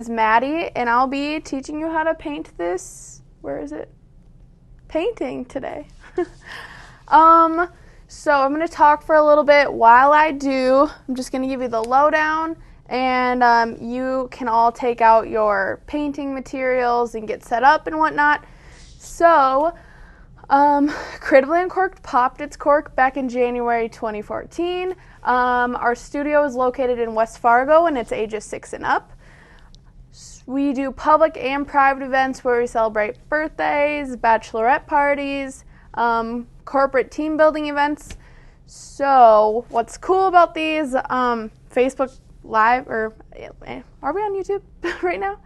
Is Maddy, and I'll be teaching you how to paint this, where is it? Painting today. So I'm going to talk for a little bit. While I do, I'm just going to give you the lowdown, and you can all take out your painting materials and get set up and whatnot. So, Creatively Uncorked popped its cork back in January 2014. Our studio is located in West Fargo, and it's ages 6 and up. We do public and private events where we celebrate birthdays, bachelorette parties, corporate team building events. So what's cool about these, Facebook Live, or are we on YouTube right now?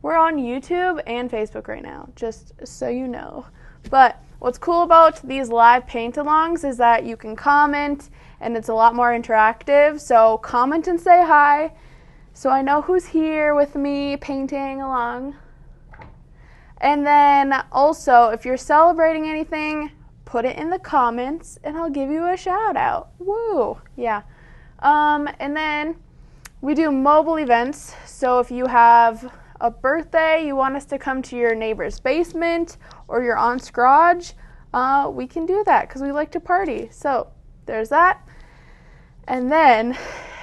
We're on YouTube and Facebook right now, just so you know. But what's cool about these live paint-alongs is that you can comment, and it's a lot more interactive. So comment and say hi, so I know who's here with me painting along. And then also, if you're celebrating anything, put it in the comments, and I'll give you a shout out. Woo! Yeah. And then we do mobile events. So if you have a birthday, you want us to come to your neighbor's basement or your aunt's garage, we can do that because we like to party. So there's that. And then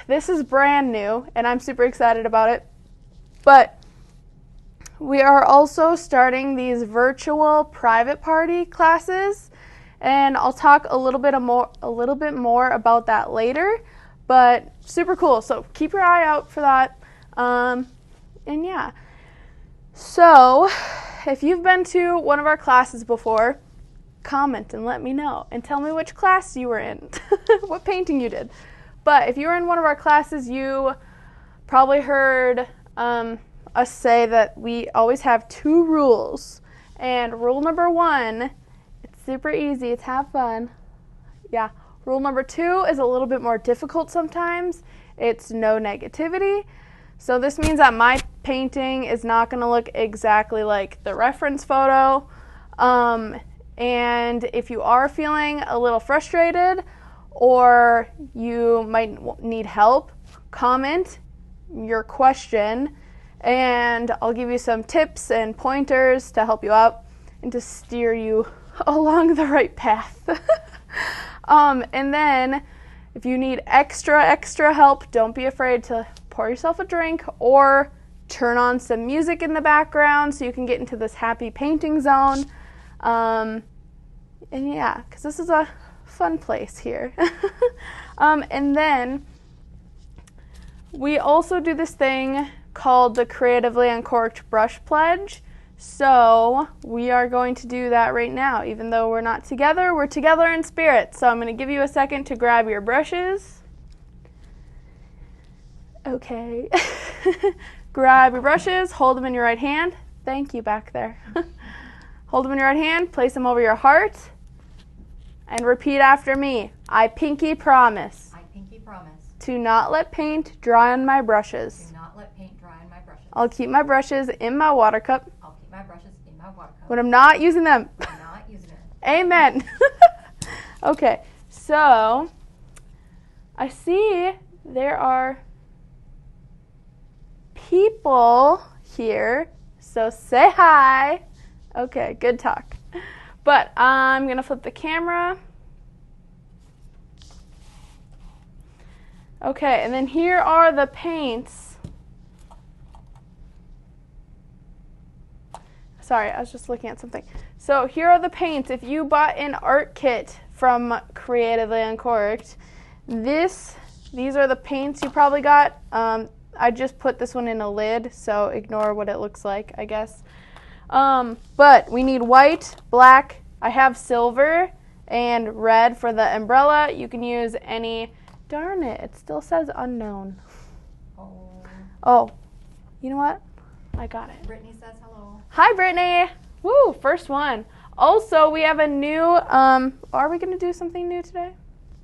this is brand new, and I'm super excited about it. But we are also starting these virtual private party classes, and I'll talk a little bit more about that later. But super cool. So keep your eye out for that. And yeah. So if you've been to one of our classes before, comment and let me know, and tell me which class you were in, what painting you did. But if you were in one of our classes, you probably heard us say that we always have 2 rules. And rule number 1, it's super easy, it's have fun. Yeah. Rule number 2 is a little bit more difficult sometimes. It's no negativity. So this means that my painting is not going to look exactly like the reference photo. And if you are feeling a little frustrated, or you might need help, comment your question, and I'll give you some tips and pointers to help you out and to steer you along the right path. And then if you need extra help, don't be afraid to pour yourself a drink or turn on some music in the background so you can get into this happy painting zone. And yeah, because this is a fun place here. And then we also do this thing called the Creatively Uncorked Brush Pledge. So we are going to do that right now. Even though we're not together, we're together in spirit. So I'm going to give you a second to grab your brushes. Okay. Grab your brushes, hold them in your right hand. Thank you back there. Hold them in your right hand, place them over your heart, and repeat after me. I pinky promise. I pinky promise. To not let paint dry on my brushes. Do not let paint dry on my brushes. I'll keep my brushes in my water cup. I'll keep my brushes in my water cup. When I'm not using them. When I'm not using it. Amen. Okay, so I see there are people here, so say hi. Okay, good talk. But I'm going to flip the camera. Okay, and then here are the paints. Sorry, I was just looking at something. So here are the paints. If you bought an art kit from Creatively Uncorked, these are the paints you probably got. I just put this one in a lid, so ignore what it looks like, I guess. But we need white, black, I have silver, and red for the umbrella. You can use any, darn it, it still says unknown. Oh, you know what? I got it. Brittany says hello. Hi, Brittany. Woo, first one. Also, we have a new, are we going to do something new today?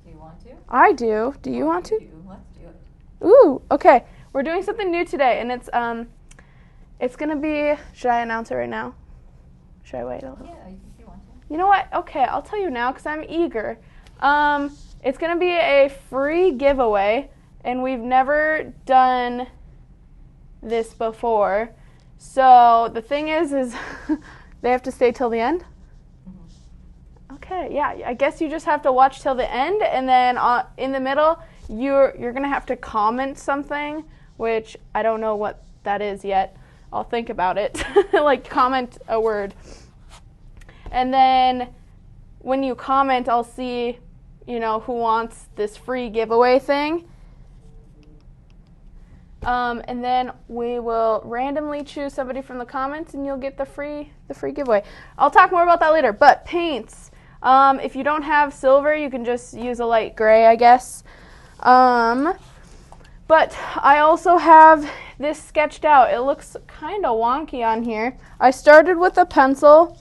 Do you want to? I do. Do you want to? Let's do it. Ooh, okay. We're doing something new today, and it's going to be, should I announce it right now? Should I wait a little? Yeah, if you want to. You know what? Okay, I'll tell you now because I'm eager. It's going to be a free giveaway, and we've never done this before. So the thing is they have to stay till the end? Mm-hmm. Okay, yeah, I guess you just have to watch till the end, and then in the middle, you're going to have to comment something, which I don't know what that is yet. I'll think about it. Like, comment a word. And then when you comment, I'll see, who wants this free giveaway thing. And then we will randomly choose somebody from the comments, and you'll get the free giveaway. I'll talk more about that later. But paints, if you don't have silver, you can just use a light gray, I guess. But I also have this sketched out. It looks kind of wonky on here. I started with a pencil,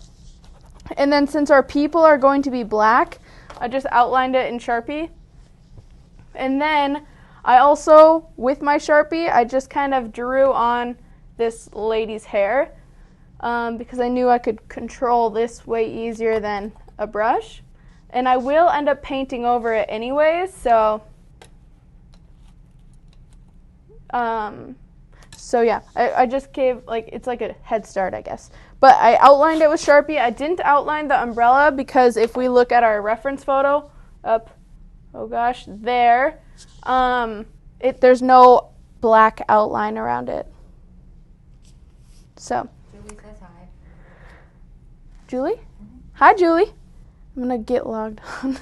and then since our people are going to be black, I just outlined it in Sharpie. And then I also, with my Sharpie, I just kind of drew on this lady's hair because I knew I could control this way easier than a brush. And I will end up painting over it anyways, so yeah, I just gave, it's like a head start, I guess. But I outlined it with Sharpie. I didn't outline the umbrella because if we look at our reference photo there, there's no black outline around it. So. Julie says hi. Julie? Mm-hmm. Hi, Julie. I'm going to get logged on.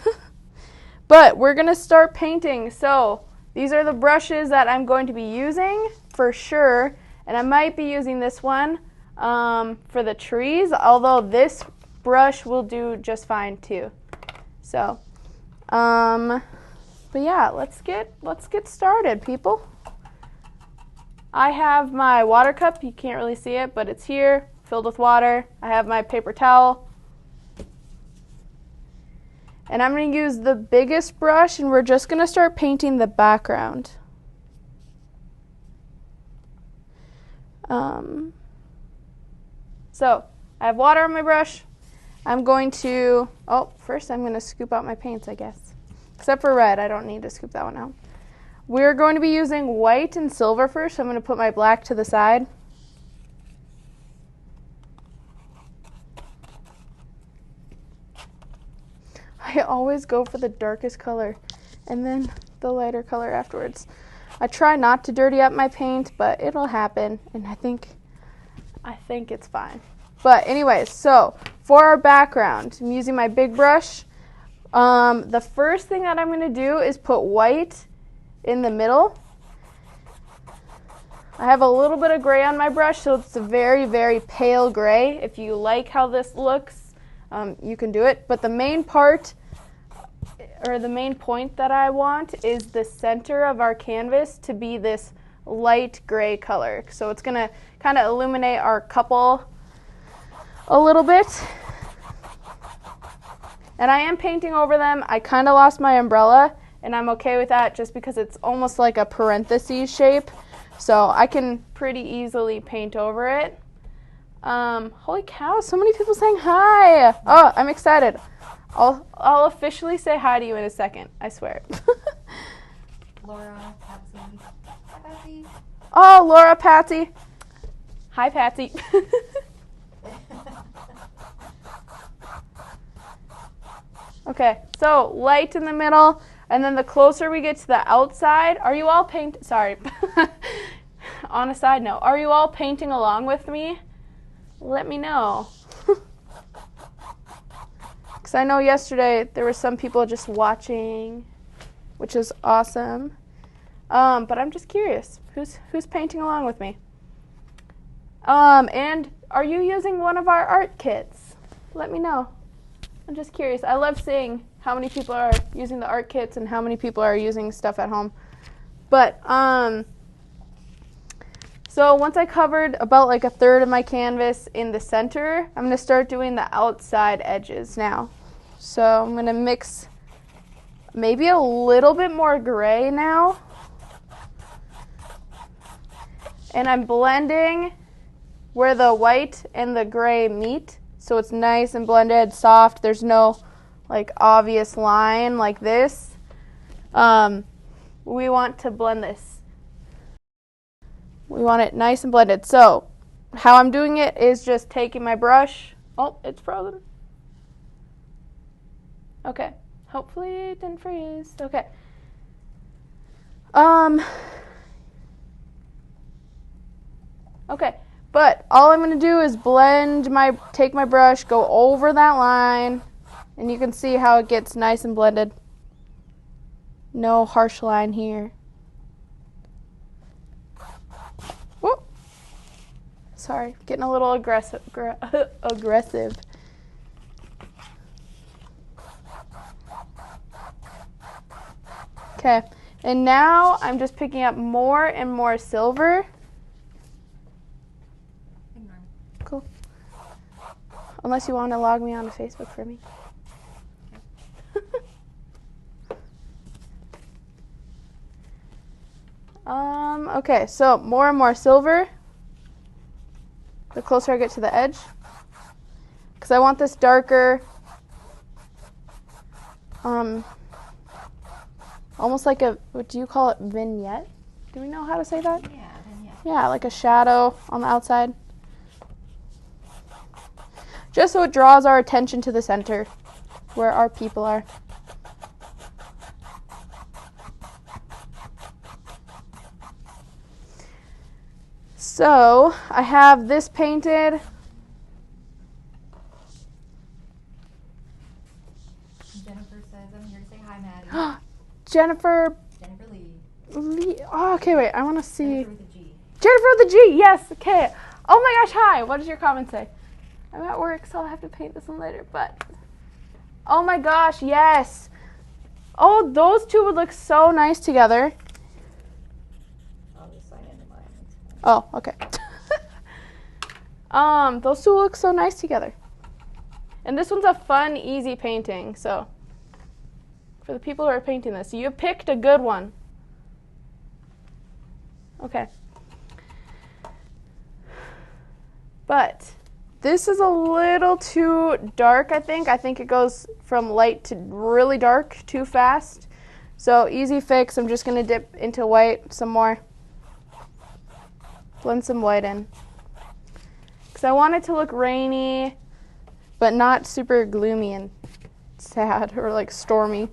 But we're going to start painting. So these are the brushes that I'm going to be using for sure. And I might be using this one for the trees, although this brush will do just fine too. So, but yeah, let's get started, people. I have my water cup. You can't really see it, but it's here, filled with water. I have my paper towel. And I'm going to use the biggest brush, and we're just going to start painting the background. So I have water on my brush. I'm going to, first I'm going to scoop out my paints, I guess. Except for red, I don't need to scoop that one out. We're going to be using white and silver first, so I'm going to put my black to the side. I always go for the darkest color and then the lighter color afterwards. I try not to dirty up my paint, but it'll happen, and I think it's fine. But anyways, so for our background, I'm using my big brush. The first thing that I'm going to do is put white in the middle. I have a little bit of gray on my brush, so it's a very, very pale gray. If you like how this looks, you can do it. But the main part, or the main point that I want is the center of our canvas to be this light gray color. So it's going to kind of illuminate our couple a little bit. And I am painting over them. I kind of lost my umbrella, and I'm okay with that just because it's almost like a parentheses shape. So I can pretty easily paint over it. Holy cow, so many people saying hi. Oh, I'm excited. I'll officially say hi to you in a second, I swear. Laura, Patsy. Hi, Patsy. Oh, Laura, Patsy. Hi, Patsy. Okay, so light in the middle, and then the closer we get to the outside, are you all on a side note, are you all painting along with me? Let me know. Because I know yesterday there were some people just watching, which is awesome. But I'm just curious, who's painting along with me? And are you using one of our art kits? Let me know. I'm just curious. I love seeing how many people are using the art kits and how many people are using stuff at home. But, so once I covered about like a third of my canvas in the center, I'm going to start doing the outside edges now. So I'm going to mix maybe a little bit more gray now. And I'm blending where the white and the gray meet. So it's nice and blended, soft. There's no like obvious line like this. We want to blend this. We want it nice and blended. So how I'm doing it is just taking my brush. Oh, it's frozen. Okay. Hopefully it didn't freeze. Okay. Okay. But all I'm going to do is take my brush, go over that line, and you can see how it gets nice and blended. No harsh line here. Whoop. Sorry, getting a little aggressive. Okay, and now I'm just picking up more and more silver. Cool. Unless you want to log me onto Facebook for me. Okay, so more and more silver the closer I get to the edge, because I want this darker, almost like a, what do you call it, vignette? Do we know how to say that? Yeah, vignette. Yeah, like a shadow on the outside. Just so it draws our attention to the center, where our people are. So I have this painted. Jennifer says, I'm here to say hi, Maddy. Jennifer Lee. Oh, okay, wait. I want to see. Jennifer with a G. Jennifer with a G. Yes. Okay. Oh my gosh. Hi. What does your comment say? I'm at work, so I'll have to paint this one later. But oh my gosh. Yes. Oh, those two would look so nice together. I'll just sign into mine. Oh, okay. Those two look so nice together. And this one's a fun, easy painting, so for the people who are painting this, you picked a good one. Okay. But this is a little too dark, I think. I think it goes from light to really dark too fast. So easy fix, I'm just going to dip into white some more. Blend some white in. Because I want it to look rainy, but not super gloomy and sad or like stormy.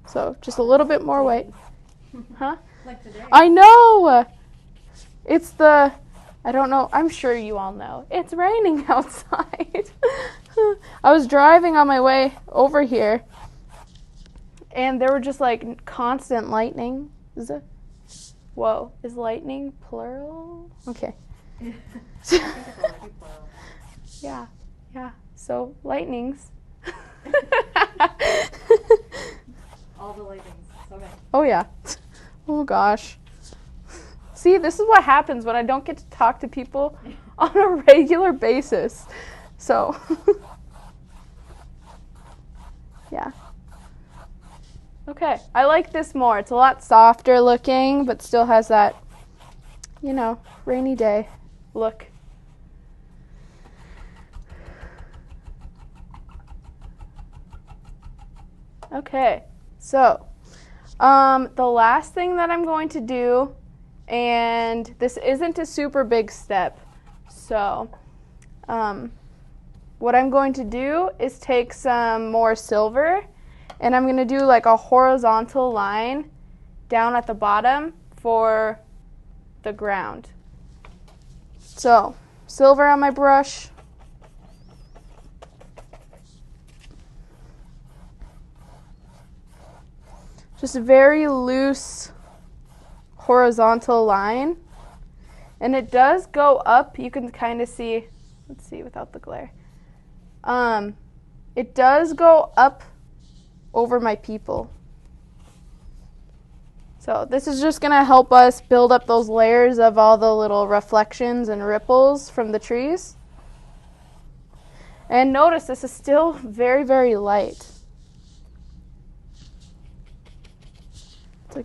So just a little bit more white. Huh? Like today. I know! It's the, I don't know, I'm sure you all know. It's raining outside. I was driving on my way over here, and there were just like constant lightning. Whoa, is lightning plural? Okay. I think it's already plural. Yeah. So lightnings. All the lightnings. Okay. Oh yeah. Oh gosh. See, this is what happens when I don't get to talk to people on a regular basis. So yeah. Okay, I like this more. It's a lot softer looking, but still has that, rainy day look. Okay, so the last thing that I'm going to do, and this isn't a super big step, so what I'm going to do is take some more silver, and I'm going to do like a horizontal line down at the bottom for the ground. So, silver on my brush. Just a very loose horizontal line. And it does go up. You can kind of see, let's see without the glare. It does go up over my people. So this is just going to help us build up those layers of all the little reflections and ripples from the trees. And notice this is still very, very light. It's a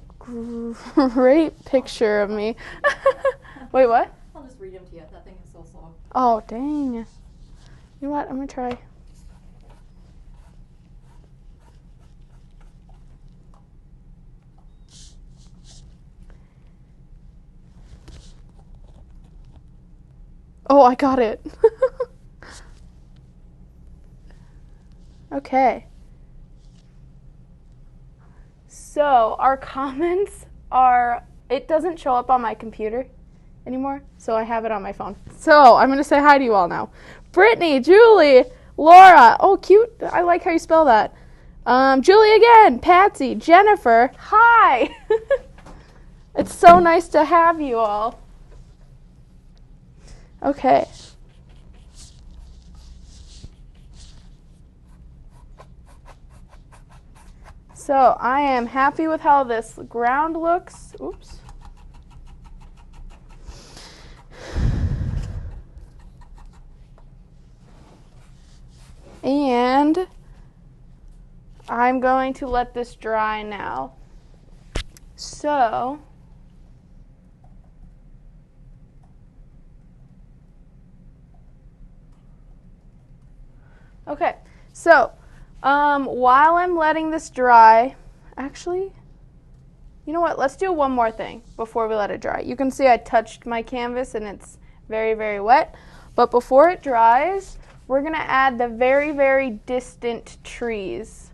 great picture of me. Wait, what? I'll just read them to you. That thing is so slow. Oh, dang. You know what? I'm going to try. Oh, I got it. Okay. So our comments are, it doesn't show up on my computer anymore, so I have it on my phone. So I'm going to say hi to you all now. Brittany, Julie, Laura. Oh, cute. I like how you spell that. Julie again, Patsy, Jennifer. Hi. It's so nice to have you all. Okay. So I am happy with how this ground looks. Oops. And I'm going to let this dry now. So okay, so while I'm letting this dry, actually, you know what? Let's do one more thing before we let it dry. You can see I touched my canvas and it's very, very wet. But before it dries, we're going to add the very, very distant trees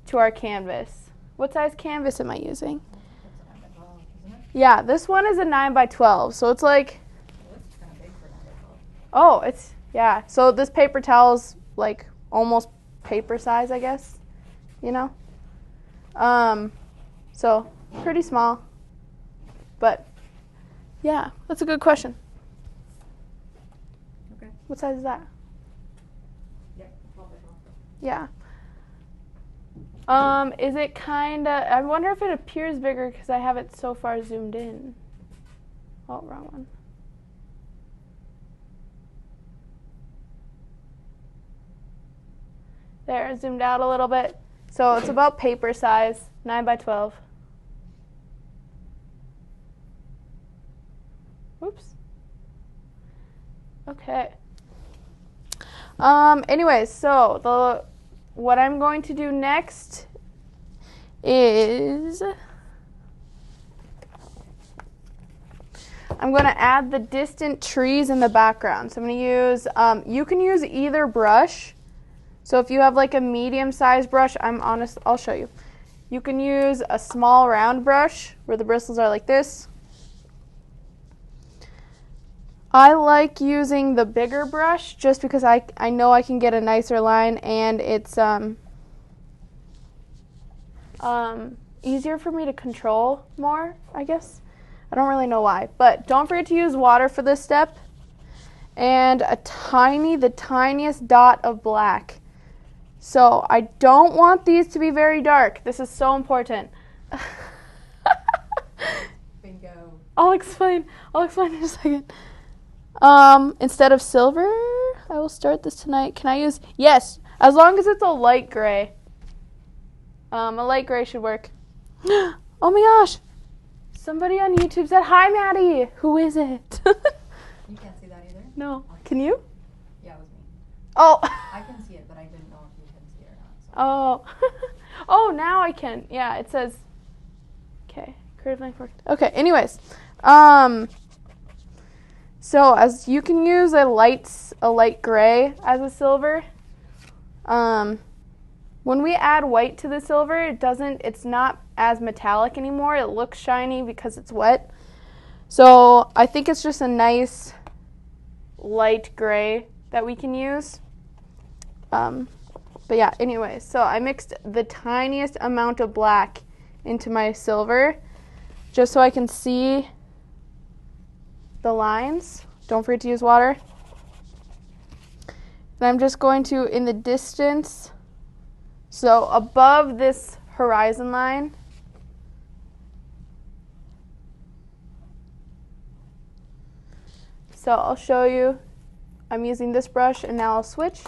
to our canvas. What size canvas am I using? That's a 9 by 12, isn't it? Yeah, this one is a 9 by 12, so it's like, Well, it's kind of big for 9 by 12. oh, it's, yeah. So this paper towel's like almost paper size, I guess, you know? So pretty small, but yeah, that's a good question. Okay. What size is that? Yeah, 12 by 12. Yeah. Is it kind of, I wonder if it appears bigger because I have it so far zoomed in. Oh, wrong one. There, zoomed out a little bit. So it's about paper size, 9 by 12. Oops. Okay. Anyways, so what I'm going to do next is I'm going to add the distant trees in the background. So I'm going to use, you can use either brush. So if you have like a medium-sized brush, I'll show you. You can use a small round brush where the bristles are like this. I like using the bigger brush just because I know I can get a nicer line and it's easier for me to control more, I guess. I don't really know why, but don't forget to use water for this step and the tiniest dot of black. So I don't want these to be very dark. This is so important. Bingo. I'll explain in a second. Instead of silver, I will start this tonight. Can I use, yes, as long as it's a light gray. A light gray should work. Oh my gosh. Somebody on YouTube said, hi, Maddy. Who is it? You can't see that either? No. Can you? Yeah, it was me. Oh. I can see it, but I didn't know if you can see it or not. So. Oh. Oh, now I can. Yeah, it says, okay, Creatively Uncorked. Okay, anyways. So as you can use a light gray as a silver. When we add white to the silver, it's not as metallic anymore. It looks shiny because it's wet. So I think it's just a nice light gray that we can use. But yeah, anyways, so I mixed the tiniest amount of black into my silver just so I can see the lines. Don't forget to use water. And I'm just going to, in the distance, so above this horizon line, so I'll show you. I'm using this brush and now I'll switch.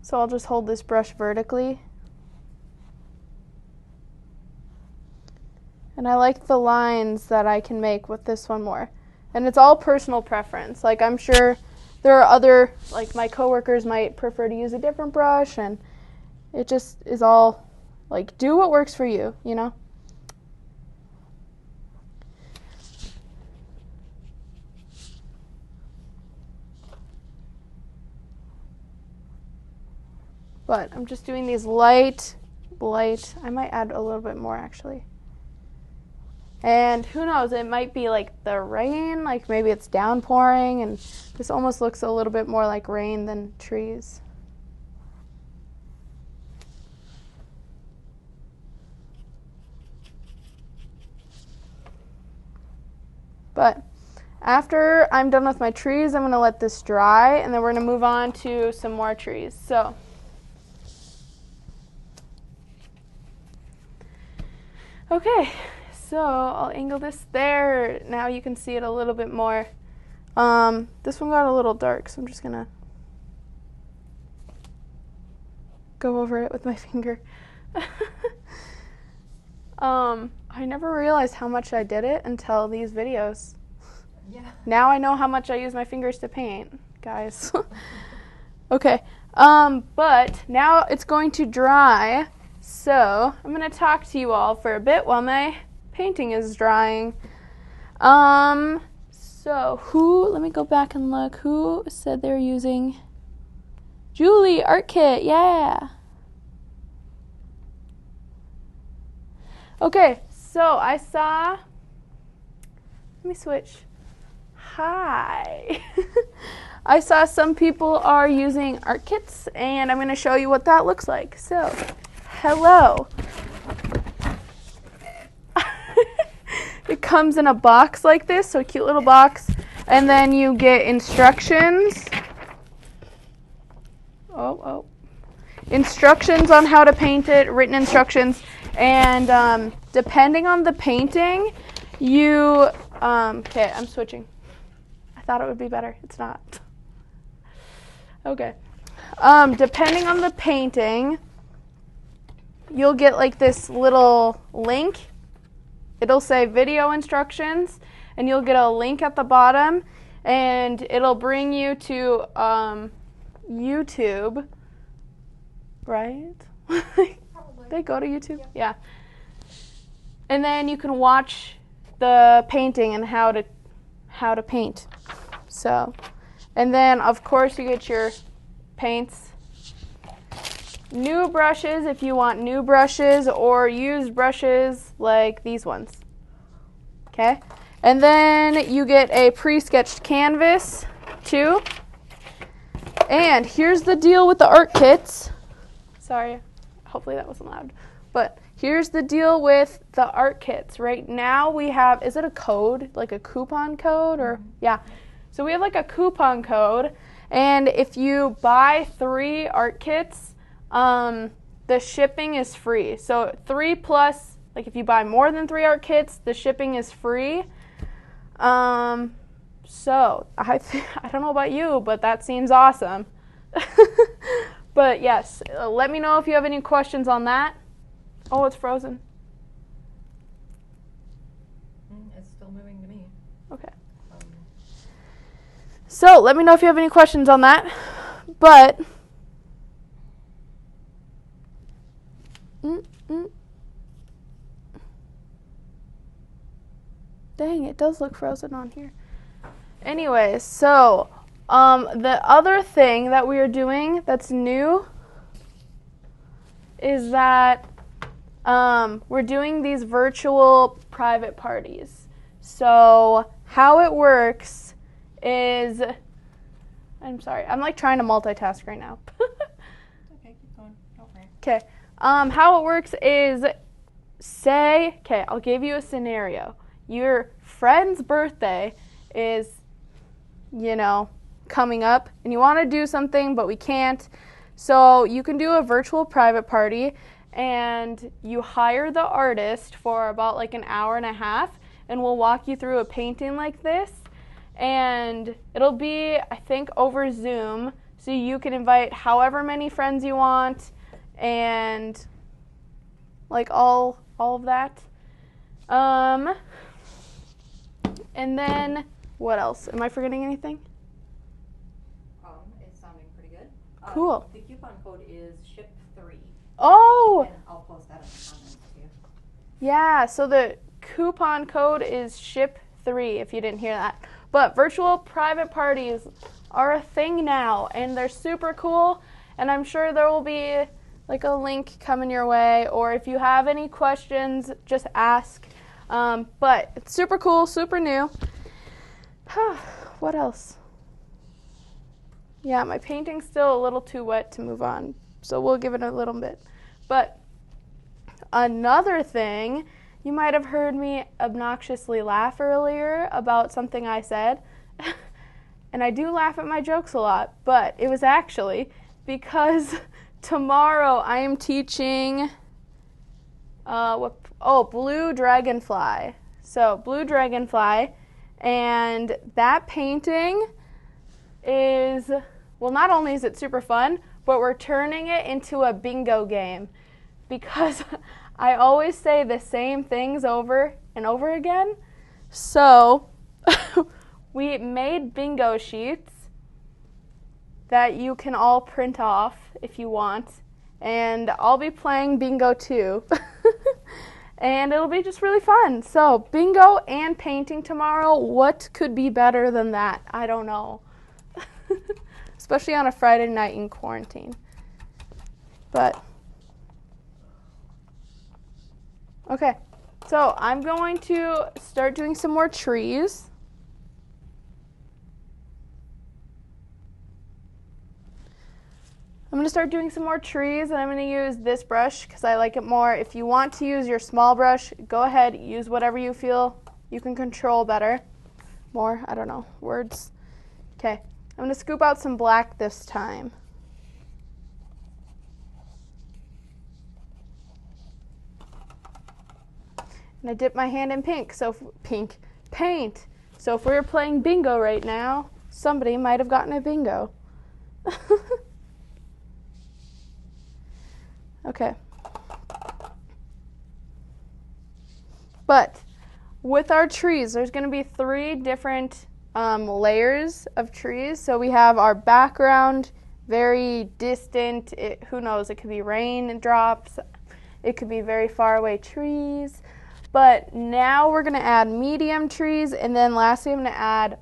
So I'll just hold this brush vertically. And I like the lines that I can make with this one more. And it's all personal preference. Like, I'm sure there are other, like my coworkers might prefer to use a different brush, and it just is all, like, do what works for you, you know? But I'm just doing these light. I might add a little bit more actually. And who knows, it might be like the rain, like maybe it's downpouring, and this almost looks a little bit more like rain than trees. But after I'm done with my trees, I'm going to let this dry, and then we're going to move on to some more trees. So okay, so I'll angle this there. Now you can see it a little bit more. This one got a little dark, so I'm just going to go over it with my finger. I never realized how much I did it until these videos. Yeah. Now I know how much I use my fingers to paint, guys. Okay, but now it's going to dry, so I'm going to talk to you all for a bit while my painting is drying. So let me go back and look. Who said they were using? Julie, Art Kit, yeah. Okay, so I saw, let me switch. Hi. I saw some people are using art kits, and I'm going to show you what that looks like. So, hello. It comes in a box like this, so a cute little box, and then you get instructions. Instructions on how to paint it, written instructions, and depending on the painting, you, okay, I'm switching. I thought it would be better. It's not. Okay. Depending on the painting, you'll get like this little link. It'll say video instructions, and you'll get a link at the bottom, and it'll bring you to YouTube, right? They go to YouTube? Yeah. And then you can watch the painting and how to paint. So, and then of course you get your paints, new brushes if you want new brushes, or used brushes like these ones. Okay, and then you get a pre-sketched canvas too. And here's the deal with the art kits. Sorry, hopefully that wasn't loud. But here's the deal with the art kits. Right now we have, is it a code, like a coupon code, or yeah. So we have like a coupon code, and if you buy 3 art kits, the shipping is free. So 3 plus, like if you buy more than 3 art kits, the shipping is free. So I don't know about you, but that seems awesome. But yes, let me know if you have any questions on that. Oh, it's frozen. It's still moving to me. Okay. So let me know if you have any questions on that. But dang, it does look frozen on here. Anyways, so the other thing that we are doing that's new is that we're doing these virtual private parties. So how it works is, I'm sorry, I'm like trying to multitask right now. Okay, keep going. Don't worry. Okay, how it works is, okay, I'll give you a scenario. Your friend's birthday is, coming up, and you want to do something, but we can't. So you can do a virtual private party, and you hire the artist for about like an hour and a half, and we'll walk you through a painting like this. And it'll be, I think, over Zoom, so you can invite however many friends you want, and like all of that. And then what else? Am I forgetting anything? It's sounding pretty good. Cool. The coupon code is SHIP3. Oh! And I'll post that in the comments too. Yeah, so the coupon code is SHIP3 if you didn't hear that. But virtual private parties are a thing now, and they're super cool, And I'm sure there will be like a link coming your way, or if you have any questions, just ask. But it's super cool, super new. What else? Yeah, my painting's still a little too wet to move on, so we'll give it a little bit. But another thing, you might have heard me obnoxiously laugh earlier about something I said. And I do laugh at my jokes a lot, but it was actually because tomorrow I am teaching blue dragonfly. So blue dragonfly, and that painting is, well, not only is it super fun, but we're turning it into a bingo game because I always say the same things over and over again. So we made bingo sheets that you can all print off if you want, and I'll be playing bingo too. And it'll be just really fun. So bingo and painting tomorrow, what could be better than that? I don't know. Especially on a Friday night in quarantine. But okay, so I'm going to start doing some more trees. I'm going to start doing some more trees, and I'm going to use this brush because I like it more. If you want to use your small brush, go ahead, use whatever you feel you can control better. More, I don't know, words. Okay, I'm going to scoop out some black this time. And I dip my hand in paint. So if we were playing bingo right now, somebody might have gotten a bingo. Okay. But with our trees, there's going to be 3 different layers of trees. So we have our background, very distant, who knows, it could be raindrops, it could be very far away trees. But now we're going to add medium trees, and then lastly I'm going to add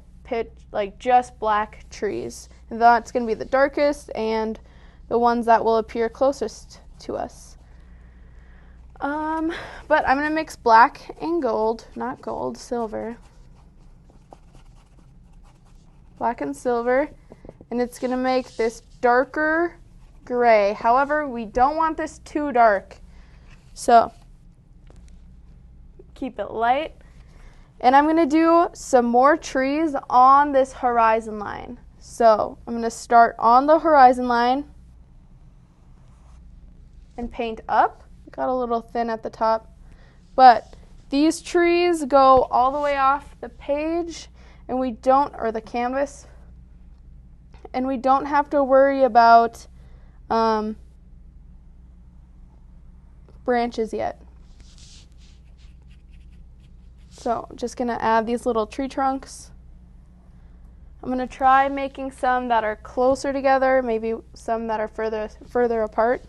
just black trees. And that's going to be the darkest and the ones that will appear closest to us. But I'm going to mix black and gold, not gold, silver. Black and silver, and it's going to make this darker gray. However, we don't want this too dark, so keep it light. And I'm going to do some more trees on this horizon line. So I'm going to start on the horizon line and paint up. Got a little thin at the top, but these trees go all the way off the page, and or the canvas, and we don't have to worry about branches yet. So I'm just going to add these little tree trunks. I'm going to try making some that are closer together, maybe some that are further apart.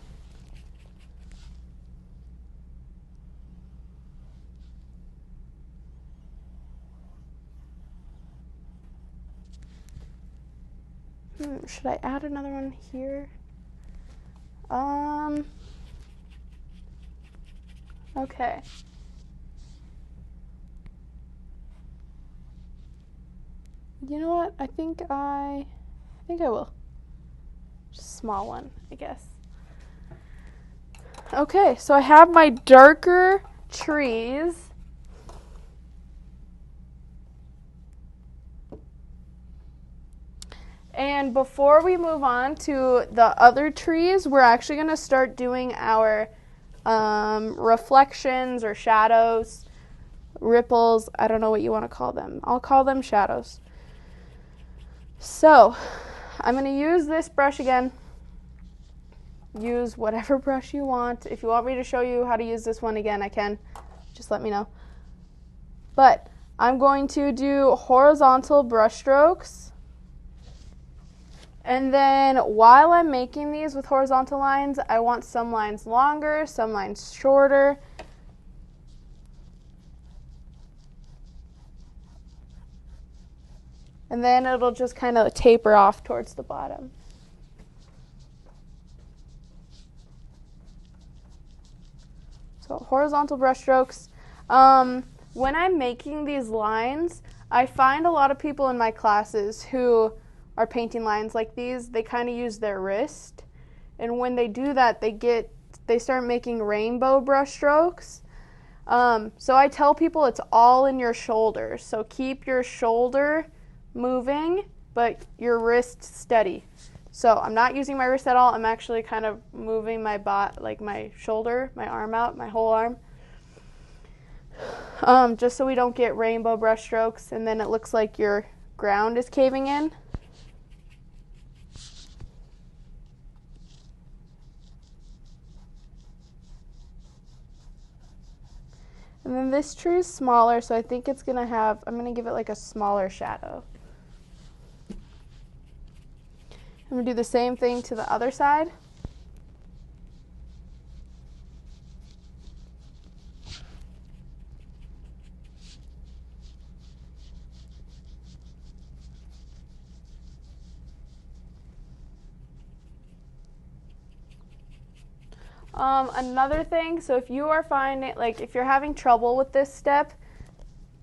Should I add another one here? Okay. You know what? I think I will. Just a small one, I guess. Okay, so I have my darker trees. And before we move on to the other trees, we're actually going to start doing our reflections or shadows, ripples. I don't know what you want to call them. I'll call them shadows. So I'm going to use this brush again. Use whatever brush you want. If you want me to show you how to use this one again, I can. Just let me know. But I'm going to do horizontal brush strokes. And then while I'm making these with horizontal lines, I want some lines longer, some lines shorter. And then it'll just kind of taper off towards the bottom. So horizontal brush strokes. When I'm making these lines, I find a lot of people in my classes who are painting lines like these, they kind of use their wrist. And when they do that, they start making rainbow brush strokes. So I tell people it's all in your shoulder. So keep your shoulder moving, but your wrist steady. So I'm not using my wrist at all. I'm actually kind of moving my my shoulder, my arm out, my whole arm. Just so we don't get rainbow brush strokes and then it looks like your ground is caving in. And then this tree is smaller, so I think it's I'm going to give it like a smaller shadow. I'm going to do the same thing to the other side. Another thing, so if you are finding, if you're having trouble with this step,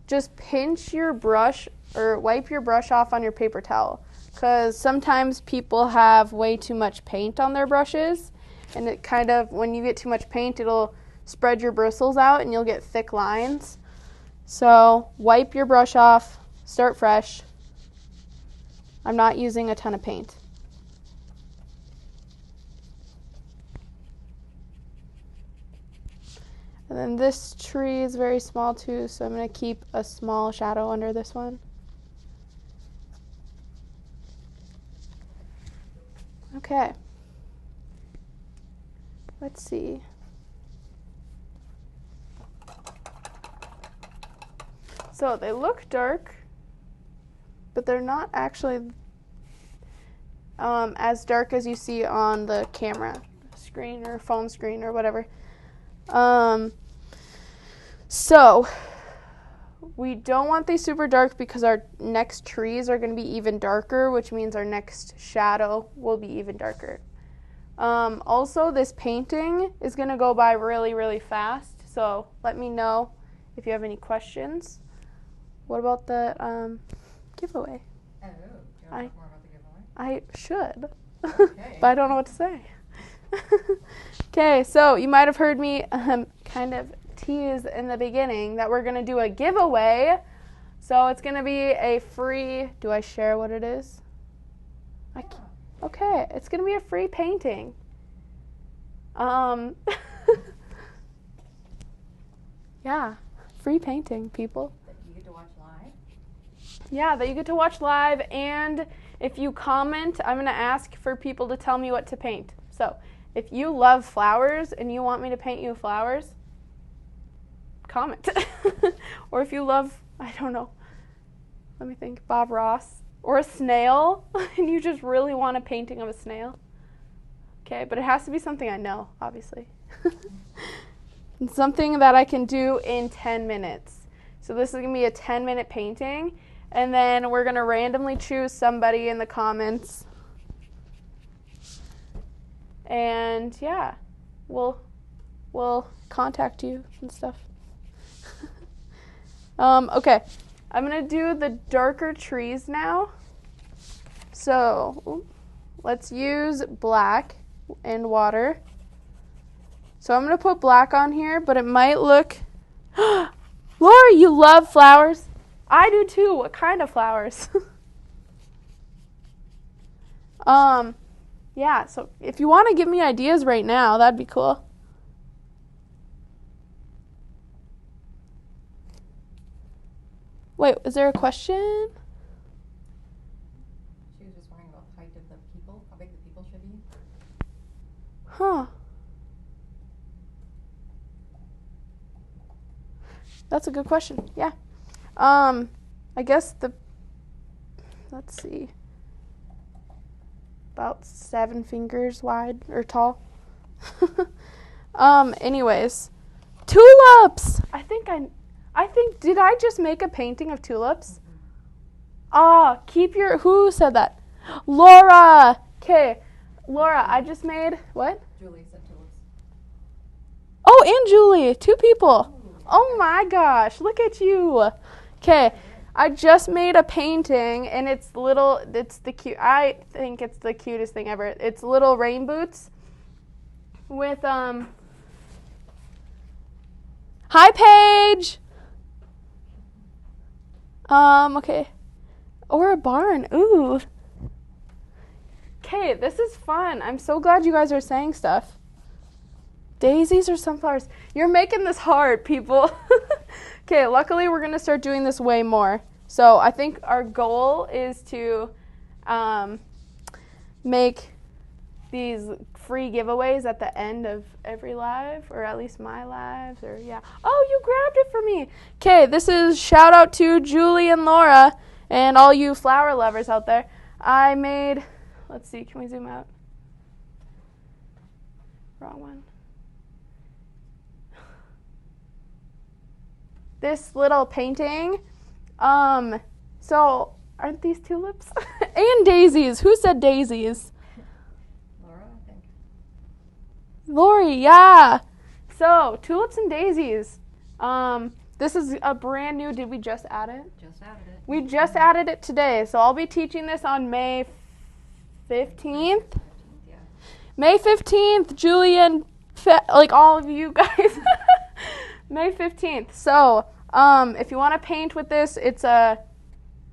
just pinch your brush or wipe your brush off on your paper towel. Because sometimes people have way too much paint on their brushes, and it when you get too much paint, it'll spread your bristles out and you'll get thick lines. So wipe your brush off, start fresh. I'm not using a ton of paint. And then this tree is very small too, so I'm going to keep a small shadow under this one. Okay. Let's see. So they look dark, but they're not actually as dark as you see on the camera screen or phone screen or whatever. So we don't want these super dark because our next trees are going to be even darker, which means our next shadow will be even darker. Also, this painting is going to go by really, really fast, so let me know if you have any questions. What about the giveaway? Oh, do you want to talk more about the giveaway? I should, Okay. but I don't know what to say. Okay, so you might have heard me kind of tease in the beginning that we're going to do a giveaway. So it's going to be a free, do I share what it is? Okay, it's going to be a free painting. Yeah, free painting, people. That you get to watch live? Yeah, that you get to watch live, and if you comment, I'm going to ask for people to tell me what to paint. So if you love flowers and you want me to paint you flowers, comment. Or if you love, I don't know, let me think, Bob Ross or a snail and you just really want a painting of a snail. Okay, but it has to be something I know, obviously. And something that I can do in 10 minutes. So this is going to be a 10-minute painting, and then we're going to randomly choose somebody in the comments. And yeah, we'll contact you and stuff. Okay, I'm going to do the darker trees now. So let's use black and water. So I'm going to put black on here, but it might look... Laura, you love flowers? I do too. What kind of flowers? Yeah, so if you want to give me ideas right now, that'd be cool. Wait, is there a question? She was just wondering about the height of the people, how big the people should be. Huh. That's a good question. Yeah. I guess let's see. About 7 fingers wide or tall. Anyways, tulips. I think did I just make a painting of tulips? Who said that? Laura. Okay. Laura, I just made what? Julie said tulips. Oh, and Julie. 2 people. Oh my gosh, look at you. Okay, I just made a painting, and it's the cute, I think it's the cutest thing ever. It's little rain boots with, hi Paige! Okay. Or a barn, ooh. Okay, this is fun. I'm so glad you guys are saying stuff. Daisies or sunflowers? You're making this hard, people. Okay, luckily we're going to start doing this way more. So I think our goal is to make these free giveaways at the end of every live, or at least my lives, or yeah. Oh, you grabbed it for me. Okay, this is shout out to Julie and Laura and all you flower lovers out there. I made, let's see, can we zoom out? Wrong one. This little painting. So aren't these tulips? And daisies. Who said daisies? Laura, I think. Lori, yeah. So tulips and daisies. This is a brand new, did we just add it? Just added it. We just added it today. So I'll be teaching this on May 15th. Yeah. May 15th, Julian, like all of you guys. May 15th. So, if you want to paint with this,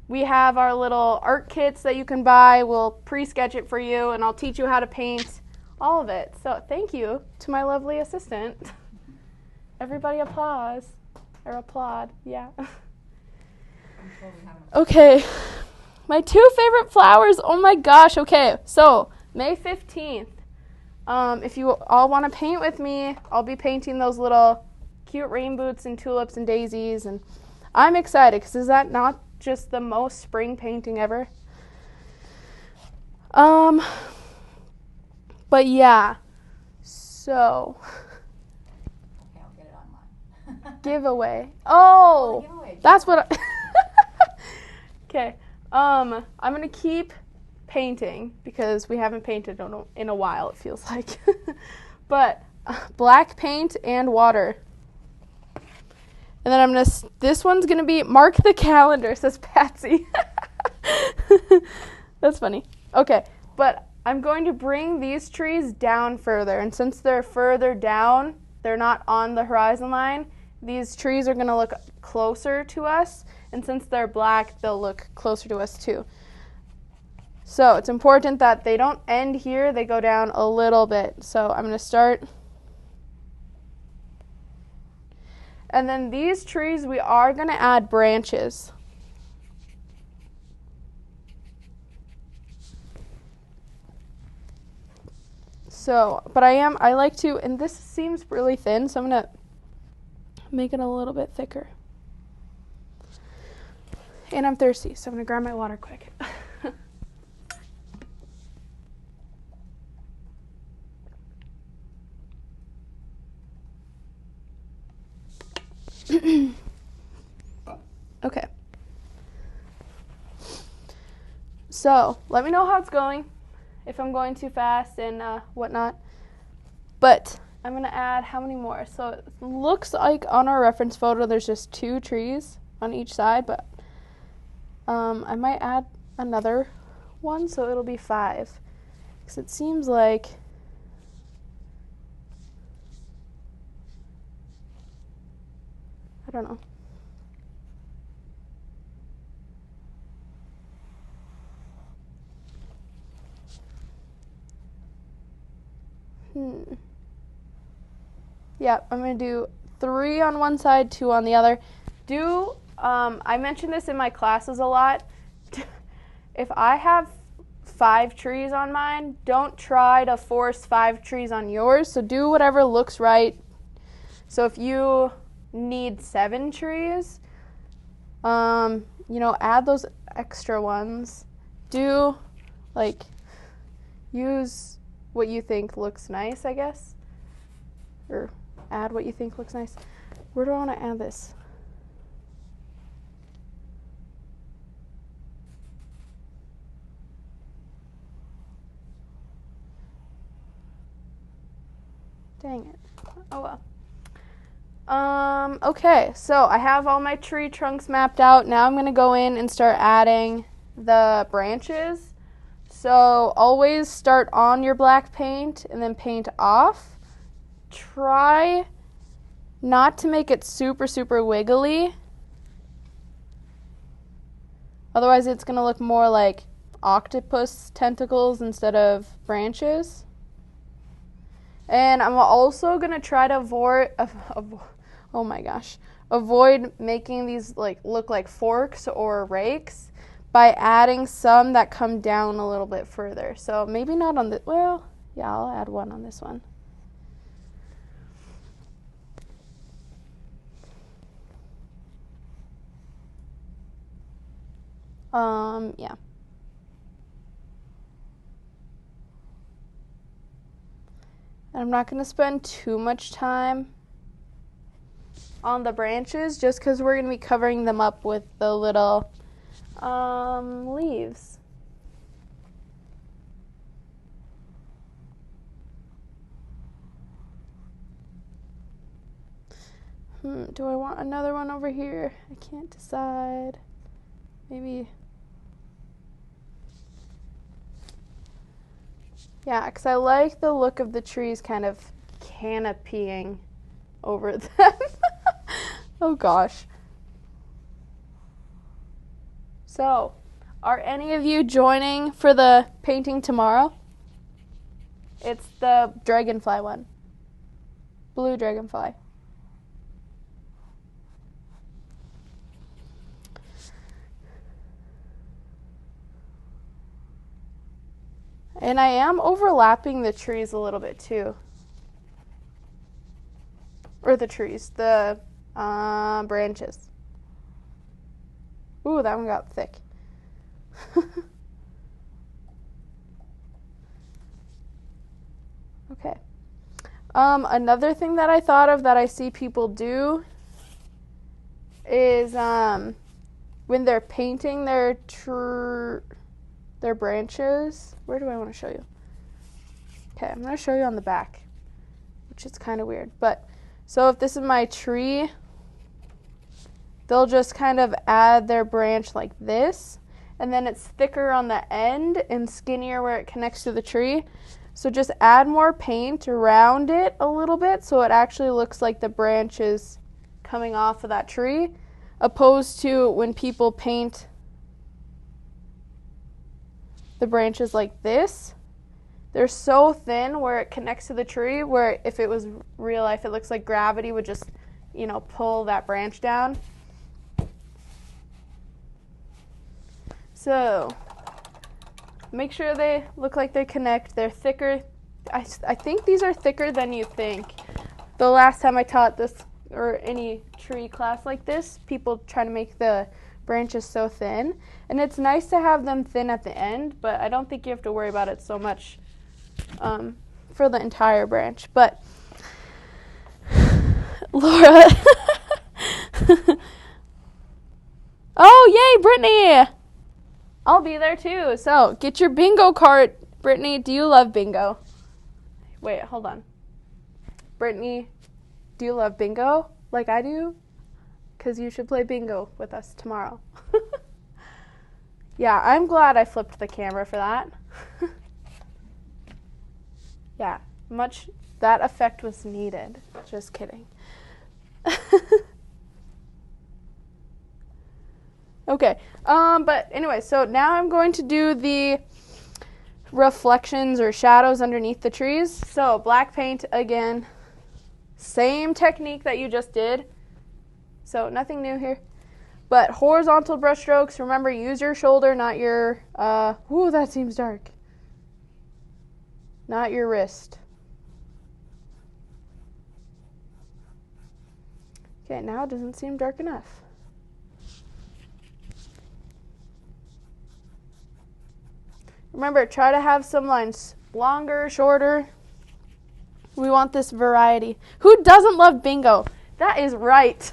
we have our little art kits that you can buy. We'll pre-sketch it for you, and I'll teach you how to paint all of it. So, thank you to my lovely assistant. Everybody applause. Or applaud, yeah. Okay. My 2 favorite flowers. Oh my gosh. Okay. So, May 15th. If you all want to paint with me, I'll be painting those little cute rain boots and tulips and daisies, and I'm excited because is that not just the most spring painting ever? But yeah, so Okay, I'll get it online. giveaway. Oh, giveaway. that's what. Okay, I'm gonna keep painting because we haven't painted in a while. It feels like, but black paint and water. And then this one's going to be, mark the calendar, says Patsy. That's funny. Okay, but I'm going to bring these trees down further. And since they're further down, they're not on the horizon line, these trees are going to look closer to us. And since they're black, they'll look closer to us too. So it's important that they don't end here, they go down a little bit. So I'm going to start. And then these trees, we are going to add branches. So, but I like to, and this seems really thin, so I'm going to make it a little bit thicker. And I'm thirsty, so I'm going to grab my water quick. Okay. So, let me know how it's going, if I'm going too fast and whatnot. But I'm going to add how many more? So, it looks like on our reference photo there's just 2 trees on each side, but I might add another one, so it'll be 5. Because it seems like I don't know. Yeah, I'm going to do 3 on one side, 2 on the other. I mention this in my classes a lot. If I have 5 trees on mine, don't try to force 5 trees on yours. So do whatever looks right. So if you need 7 trees, add those extra ones. Use what you think looks nice, I guess. Or add what you think looks nice. Where do I want to add this? Dang it. Oh well. Okay, so I have all my tree trunks mapped out. Now I'm going to go in and start adding the branches. So always start on your black paint and then paint off. Try not to make it super, super wiggly. Otherwise it's going to look more like octopus tentacles instead of branches. And I'm also going to try to avoid making these look like forks or rakes by adding some that come down a little bit further. So maybe not on the, well, yeah, I'll add one on this one. Yeah. And I'm not going to spend too much time on the branches just because we're going to be covering them up with the little leaves. Do I want another one over here? I can't decide. Maybe. Yeah, because I like the look of the trees kind of canopying over them. Oh gosh. So, are any of you joining for the painting tomorrow? It's the dragonfly one. Blue dragonfly. And I am overlapping the trees a little bit too. Or the trees, the branches. Ooh, that one got thick. Okay. Another thing that I thought of that I see people do is when they're painting their branches. Where do I want to show you? Okay, I'm going to show you on the back, which is kind of weird. But so if this is my tree, they'll just kind of add their branch like this, and then it's thicker on the end and skinnier where it connects to the tree. So just add more paint around it a little bit so it actually looks like the branch is coming off of that tree, opposed to when people paint the branches like this. They're so thin where it connects to the tree, where if it was real life, it looks like gravity would just, pull that branch down. So make sure they look like they connect. They're thicker. I think these are thicker than you think. The last time I taught this or any tree class like this, people try to make the branches so thin. And it's nice to have them thin at the end, but I don't think you have to worry about it so much for the entire branch. But Laura. Oh, yay, Brittany! I'll be there too. So get your bingo card. Brittany, do you love bingo? Wait, hold on. Brittany, do you love bingo like I do? Because you should play bingo with us tomorrow. Yeah, I'm glad I flipped the camera for that. Yeah, that effect was needed. Just kidding. Okay, but anyway, so now I'm going to do the reflections or shadows underneath the trees. So black paint again, same technique that you just did. So nothing new here. But horizontal brush strokes, remember, use your shoulder, not your, ooh, that seems dark. Not your wrist. Okay, now it doesn't seem dark enough. Remember, try to have some lines longer, shorter. We want this variety. Who doesn't love bingo? That is right.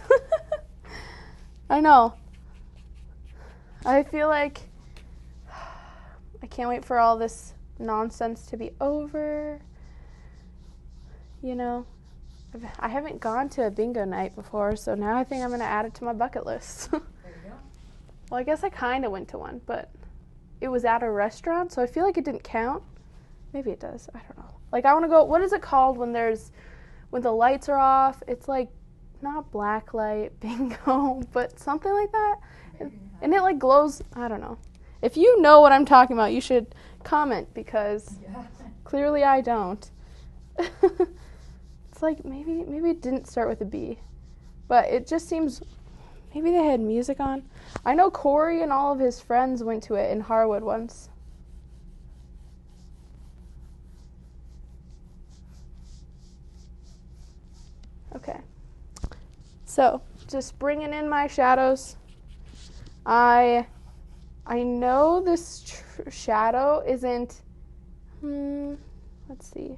I know. I feel like I can't wait for all this nonsense to be over. I haven't gone to a bingo night before, so now I think I'm going to add it to my bucket list. There you go. Well, I guess I kind of went to one, but it was at a restaurant, so I feel like it didn't count. Maybe it does. I don't know. Like, I want to go, what is it called when the lights are off? It's like, not black light bingo, but something like that. And it like glows. I don't know. If you know what I'm talking about, you should comment, because clearly I don't. It's like maybe it didn't start with a B, but it just seems maybe they had music on. I know Corey and all of his friends went to it in Harwood once. Okay, so just bringing in my shadows. I know this shadow isn't, let's see.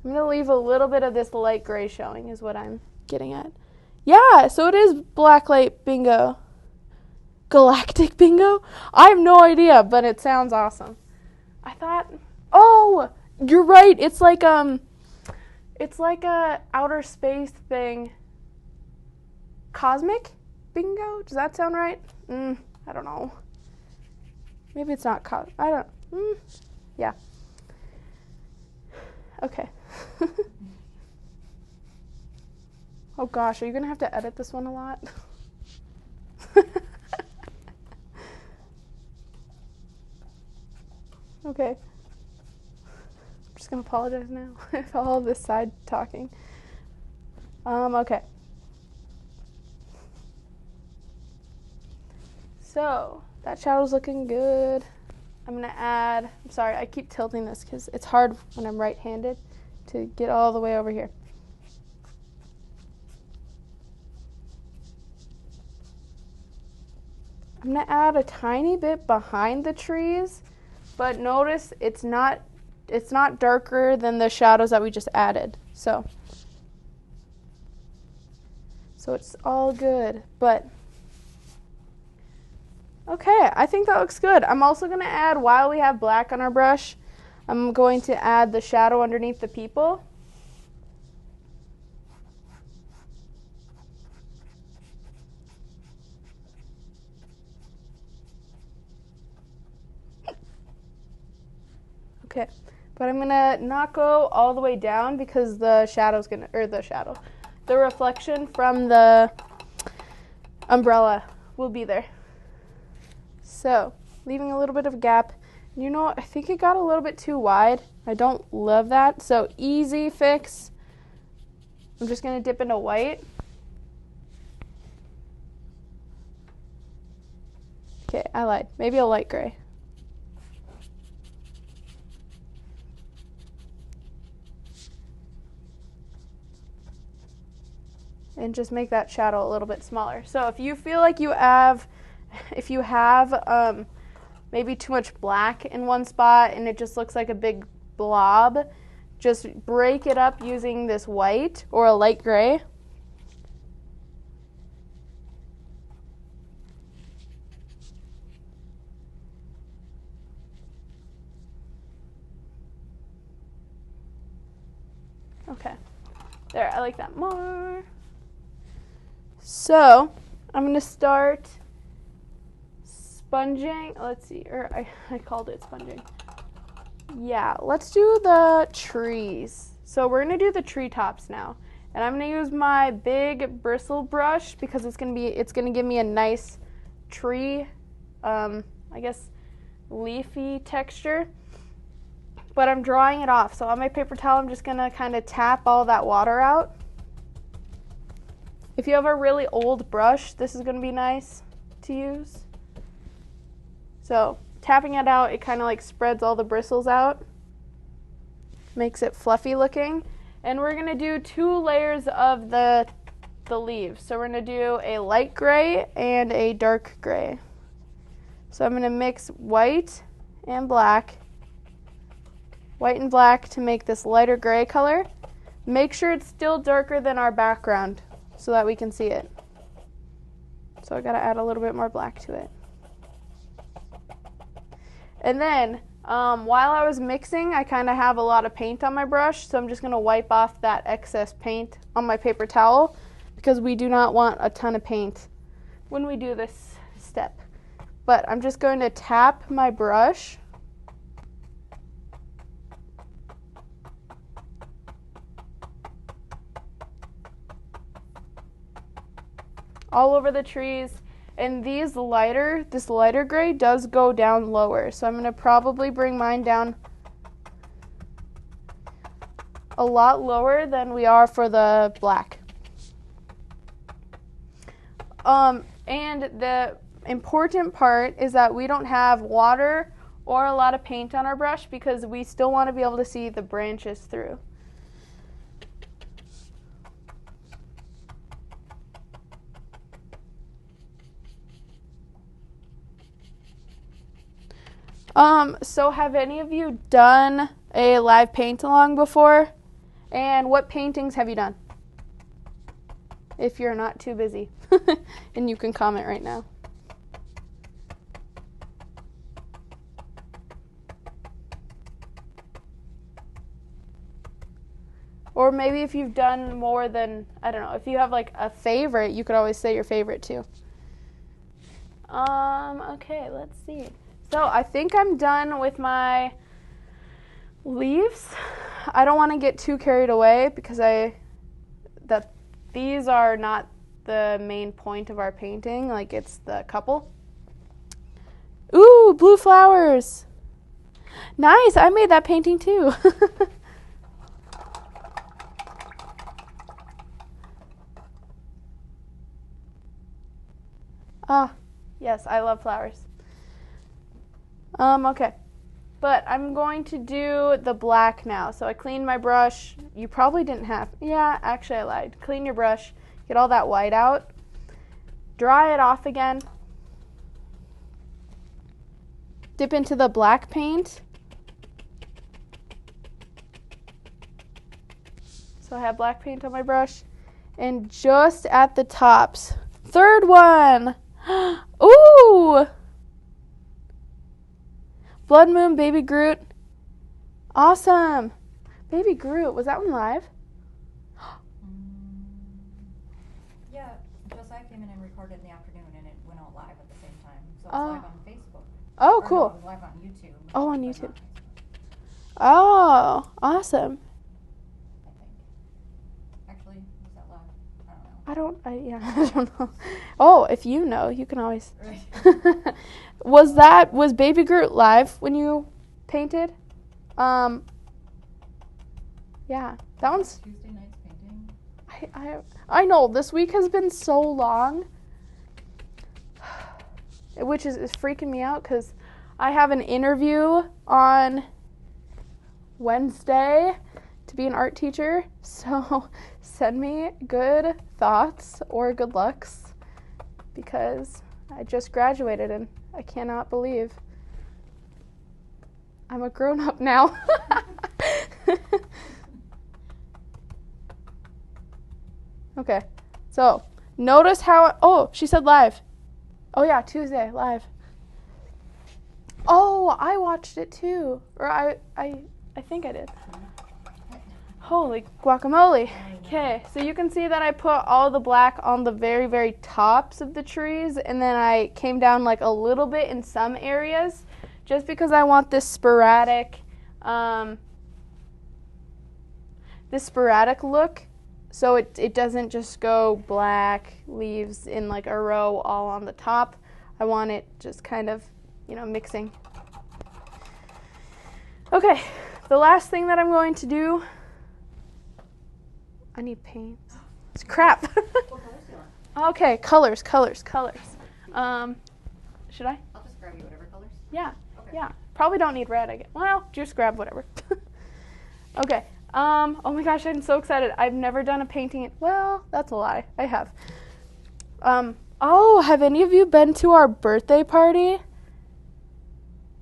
I'm going to leave a little bit of this light gray showing is what I'm getting at. Yeah, so it is black light bingo. Galactic bingo? I have no idea, but it sounds awesome. I thought, oh, you're right. It's like a outer space thing. Cosmic bingo? Does that sound right? I don't know. Maybe it's not I don't, yeah. Okay. Oh gosh, are you going to have to edit this one a lot? Okay. I'm just going to apologize now for all of this side talking. Okay. So, that shadow's looking good. I'm going to add, I'm sorry, I keep tilting this because it's hard when I'm right-handed to get all the way over here. I'm going to add a tiny bit behind the trees, but notice it's not darker than the shadows that we just added. So it's all good, but okay, I think that looks good. I'm also going to add, while we have black on our brush, I'm going to add the shadow underneath the people. Okay, but I'm going to not go all the way down because the shadow's going to, the reflection from the umbrella will be there. So, leaving a little bit of a gap. You know, I think it got a little bit too wide. I don't love that. So, easy fix. I'm just going to dip into white. Okay, I lied. Maybe a light gray. And just make that shadow a little bit smaller. So if you feel like you have maybe too much black in one spot and it just looks like a big blob, just break it up using this white or a light gray. Okay, there, I like that more. So, I'm going to start sponging. Let's see, or I called it sponging. Yeah, let's do the trees. So we're going to do the treetops now. And I'm going to use my big bristle brush because it's going to give me a nice tree, I guess, leafy texture. But I'm drawing it off. So on my paper towel, I'm just going to kind of tap all that water out. If you have a really old brush, this is going to be nice to use. So tapping it out, it kind of like spreads all the bristles out. Makes it fluffy looking. And we're going to do 2 layers of the leaves. So we're going to do a light gray and a dark gray. So I'm going to mix white and black. White and black to make this lighter gray color. Make sure it's still darker than our background so that we can see it. So I gotta add a little bit more black to it. And then While I was mixing, I kind of have a lot of paint on my brush, so I'm just going to wipe off that excess paint on my paper towel because we do not want a ton of paint when we do this step. But I'm just going to tap my brush all over the trees. And this lighter gray does go down lower. So I'm going to probably bring mine down a lot lower than we are for the black. And the important part is that we don't have water or a lot of paint on our brush because we still want to be able to see the branches through. So have any of you done a live paint along before? And what paintings have you done? If you're not too busy. And you can comment right now. Or maybe if you've done more than, I don't know, if you have like a favorite, you could always say your favorite too. Okay, let's see. So I think I'm done with my leaves. I don't want to get too carried away because these are not the main point of our painting. Like, it's the couple. Ooh, blue flowers. Nice, I made that painting too. Ah, yes, I love flowers. Okay, but I'm going to do the black now. So I cleaned my brush. You probably didn't have, yeah, actually I lied. Clean your brush, get all that white out, dry it off again, dip into the black paint. So I have black paint on my brush, and just at the tops, third one. Ooh! Blood Moon, Baby Groot. Awesome. Baby Groot, was that one live? Yeah, Josiah came in and recorded in the afternoon and it went out live at the same time. So it's live on Facebook. Oh, cool. No, it was live on YouTube. Oh, on YouTube. Oh, awesome. I think. Actually, was that live? I don't know. Oh, if you know, you can always. Right. Was Baby Groot live when you painted? Yeah, that one's. Tuesday night's painting. I know this week has been so long, which is freaking me out because I have an interview on Wednesday to be an art teacher. So send me good thoughts or good lucks because I just graduated and I cannot believe I'm a grown-up now. Okay, so notice how, oh, she said live. Oh yeah, Tuesday, live. Oh, I watched it too. Or I think I did. Holy guacamole. Okay, so you can see that I put all the black on the very, very tops of the trees, and then I came down like a little bit in some areas, just because I want this sporadic look, so it doesn't just go black leaves in like a row all on the top. I want it just kind of, mixing. Okay, the last thing that I'm going to do, I need paint. It's crap. What colors do you want? Okay, colors. Should I? I'll just grab you whatever colors. Yeah. Okay. Yeah. Probably don't need red, I guess. Well, just grab whatever. Okay. Oh my gosh, I'm so excited. I've never done a painting. Well, that's a lie. I have. Have any of you been to our birthday party?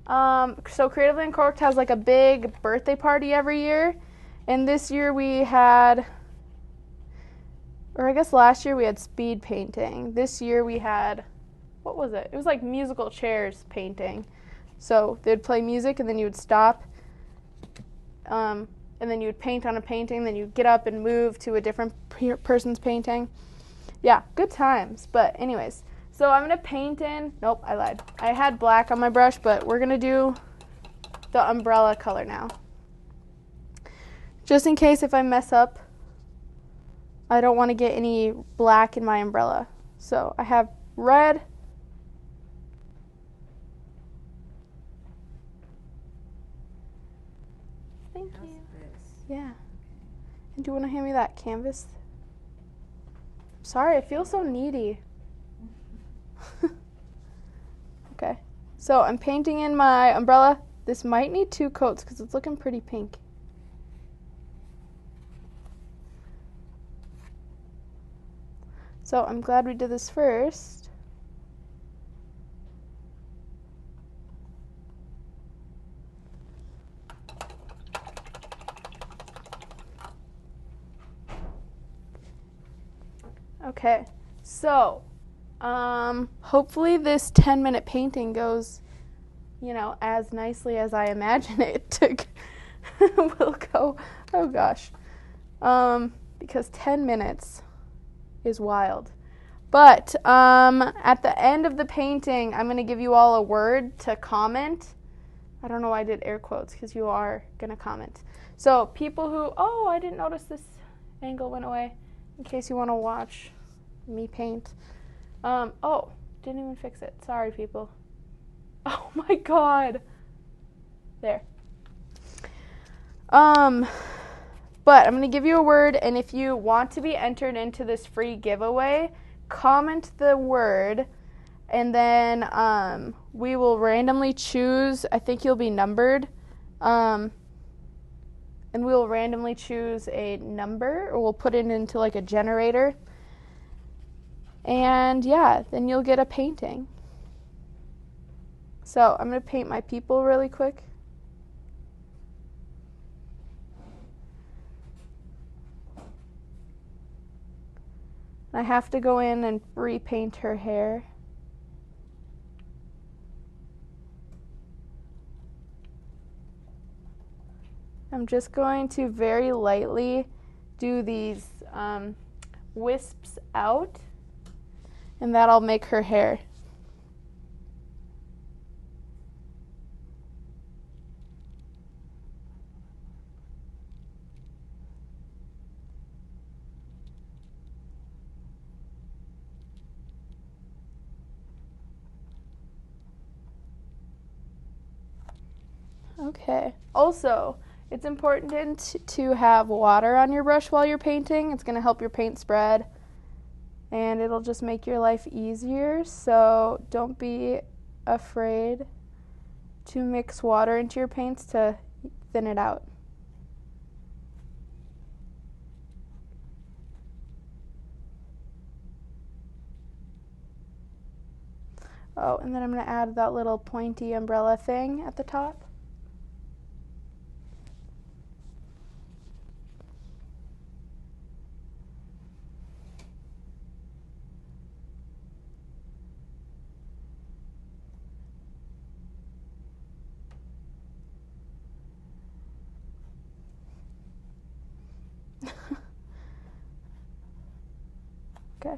So Creatively Uncorked has like a big birthday party every year. And this year we had, or I guess last year we had speed painting. This year we had, what was it? It was like musical chairs painting. So they'd play music and then you would stop. And then you would paint on a painting. Then you'd get up and move to a different person's painting. Yeah, good times. But anyways, so I'm going to paint in. Nope, I lied. I had black on my brush, but we're going to do the umbrella color now. Just in case if I mess up, I don't want to get any black in my umbrella. So I have red. Thank you. Yeah. And do you want to hand me that canvas? Sorry, I feel so needy. Okay. So I'm painting in my umbrella. This might need 2 coats because it's looking pretty pink. So I'm glad we did this first. Okay, so hopefully this 10-minute painting goes, as nicely as I imagine it to will go. Oh gosh, because 10 minutes is wild. But at the end of the painting, I'm going to give you all a word to comment. I don't know why I did air quotes because you are going to comment. So people who, I didn't notice this angle went away, in case you want to watch me paint. Didn't even fix it. Sorry, people. Oh my god. There. But I'm going to give you a word, and if you want to be entered into this free giveaway, comment the word, and then we will randomly choose. I think you'll be numbered. And we will randomly choose a number, or we'll put it into like a generator. And yeah, then you'll get a painting. So I'm going to paint my people really quick. I have to go in and repaint her hair. I'm just going to very lightly do these wisps out, and that'll make her hair. Okay. Also, it's important to have water on your brush while you're painting. It's going to help your paint spread, and it'll just make your life easier. So don't be afraid to mix water into your paints to thin it out. Oh, and then I'm going to add that little pointy umbrella thing at the top. Okay.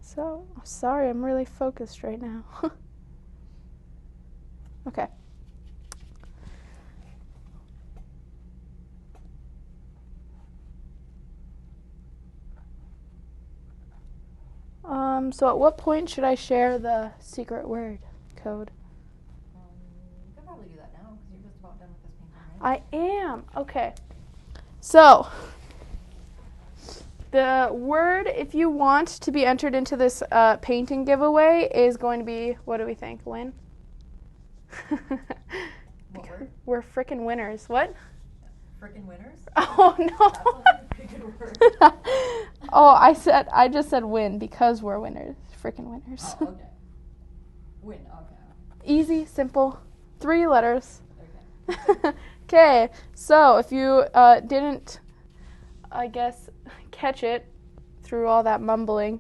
So, sorry, I'm really focused right now. Okay. So at what point should I share the secret word code? You could probably do that now because you're just about done with this painting, right? I am. Okay. So the word, if you want to be entered into this painting giveaway, is going to be, what do we think? Win? What word? We're frickin' winners. What? Frickin' winners? Oh no. That's a pretty good word. Oh, I just said win because we're winners. Frickin' winners. Oh, okay. Win, okay. Easy, simple, 3 letters. Okay, so if you didn't, I guess, catch it through all that mumbling,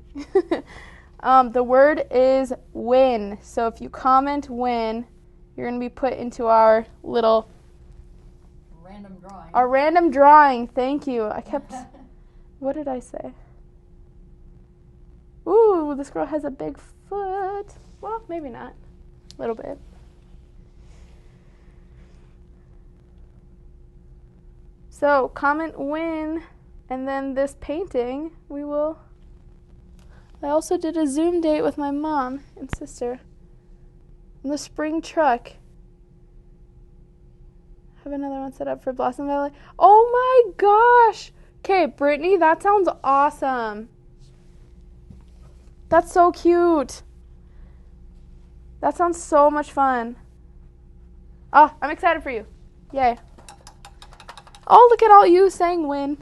the word is win. So if you comment win, you're going to be put into our little random drawing. Our random drawing. Thank you. I kept. What did I say? Ooh, this girl has a big foot. Well, maybe not. A little bit. So comment win, and then this painting we will. I also did a Zoom date with my mom and sister in the spring truck. Have another one set up for Blossom Valley. Oh my gosh! Okay, Brittany, that sounds awesome. That's so cute. That sounds so much fun. Oh, I'm excited for you. Yay. Oh, look at all you saying win.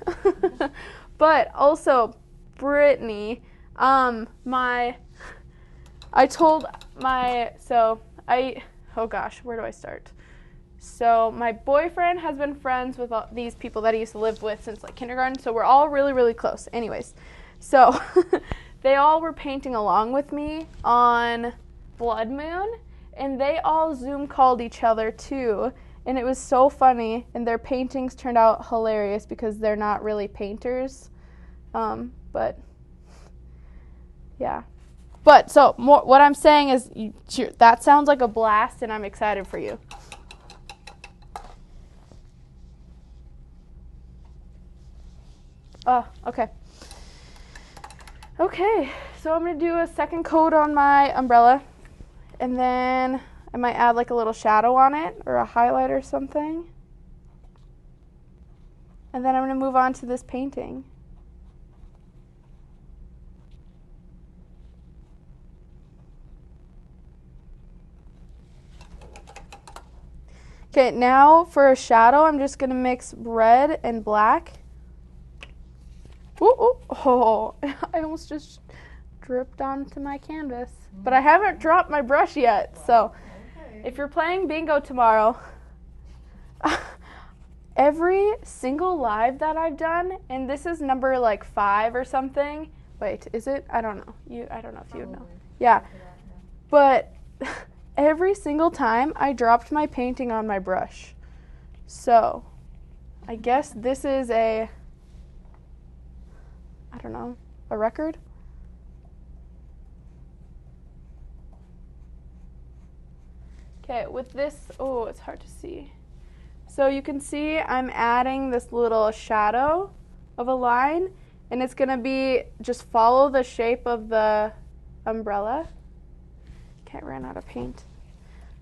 But also, Brittany, oh gosh, where do I start? So my boyfriend has been friends with all these people that he used to live with since like kindergarten, so we're all really, really close. Anyways, so they all were painting along with me on Blood Moon, and they all Zoom called each other too. And it was so funny, and their paintings turned out hilarious because they're not really painters. But, yeah. But, so, what I'm saying is, that sounds like a blast, and I'm excited for you. Oh, okay. Okay, so I'm going to do a second coat on my umbrella, and then I might add like a little shadow on it or a highlight or something. And then I'm going to move on to this painting. Okay, now for a shadow, I'm just going to mix red and black. Ooh, ooh, oh, I almost just dripped onto my canvas. But I haven't dropped my brush yet, so if you're playing bingo tomorrow, every single live that I've done, and this is number like 5 or something. Wait, is it? I don't know. I don't know if you know. Yeah. But every single time I dropped my painting on my brush. So, I guess this is a record? Okay, with this, oh, it's hard to see. So you can see I'm adding this little shadow of a line, and it's going to be just follow the shape of the umbrella. Okay, I ran out of paint.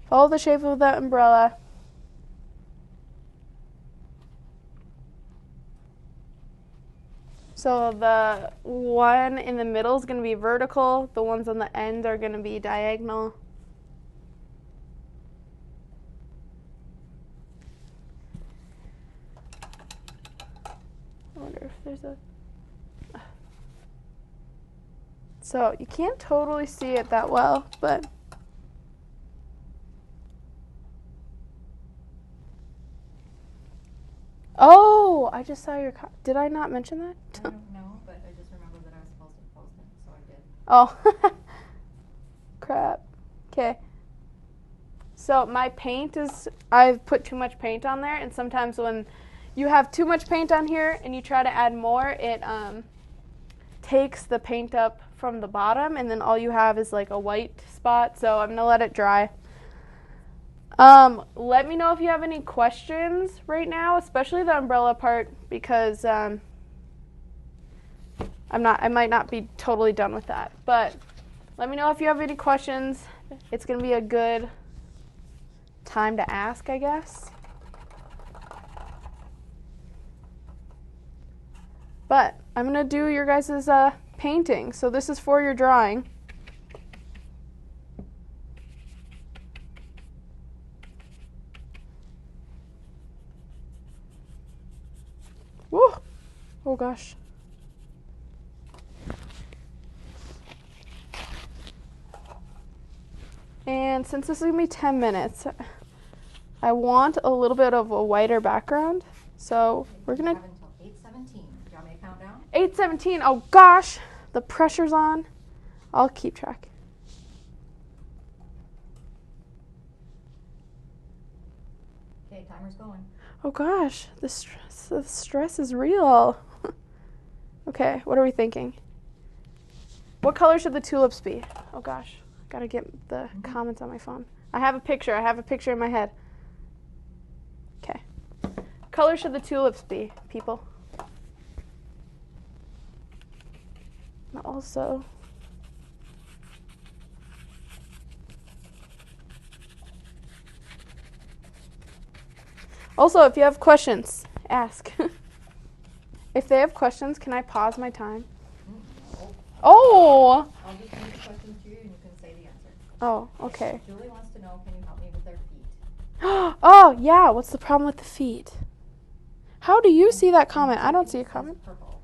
Follow the shape of the umbrella. So the one in the middle is going to be vertical. The ones on the end are going to be diagonal. I wonder if there's a... So you can't totally see it that well, but... Oh, I just saw your... Did I not mention that? I don't know, but I just remembered that I was supposed to post it, so I did. Oh, crap. Okay. So my paint is... I've put too much paint on there, and sometimes when you have too much paint on here and you try to add more, it takes the paint up from the bottom, and then all you have is like a white spot, so I'm going to let it dry. Let me know if you have any questions right now, especially the umbrella part, because I might not be totally done with that. But let me know if you have any questions. It's going to be a good time to ask, I guess. But I'm going to do your guys' painting. So this is for your drawing. Woo! Oh gosh. And since this is going to be 10 minutes, I want a little bit of a whiter background. So we're You gonna have until 8:17. Do you want me to count down? 8:17. Oh gosh, the pressure's on. I'll keep track. Okay, timer's going. Oh gosh, the stress is real. Okay, what are we thinking? What color should the tulips be? Oh gosh, gotta get the comments on my phone. I have a picture in my head. Okay. Color should the tulips be, people? Also, if you have questions, ask. If they have questions, can I pause my time? No. Oh! I'll just read the questions to you and you can say the answer. Oh, okay. Julie wants to know, can you help me with their feet? Oh, yeah, what's the problem with the feet? How do you see that comment? I don't see a comment. Purple.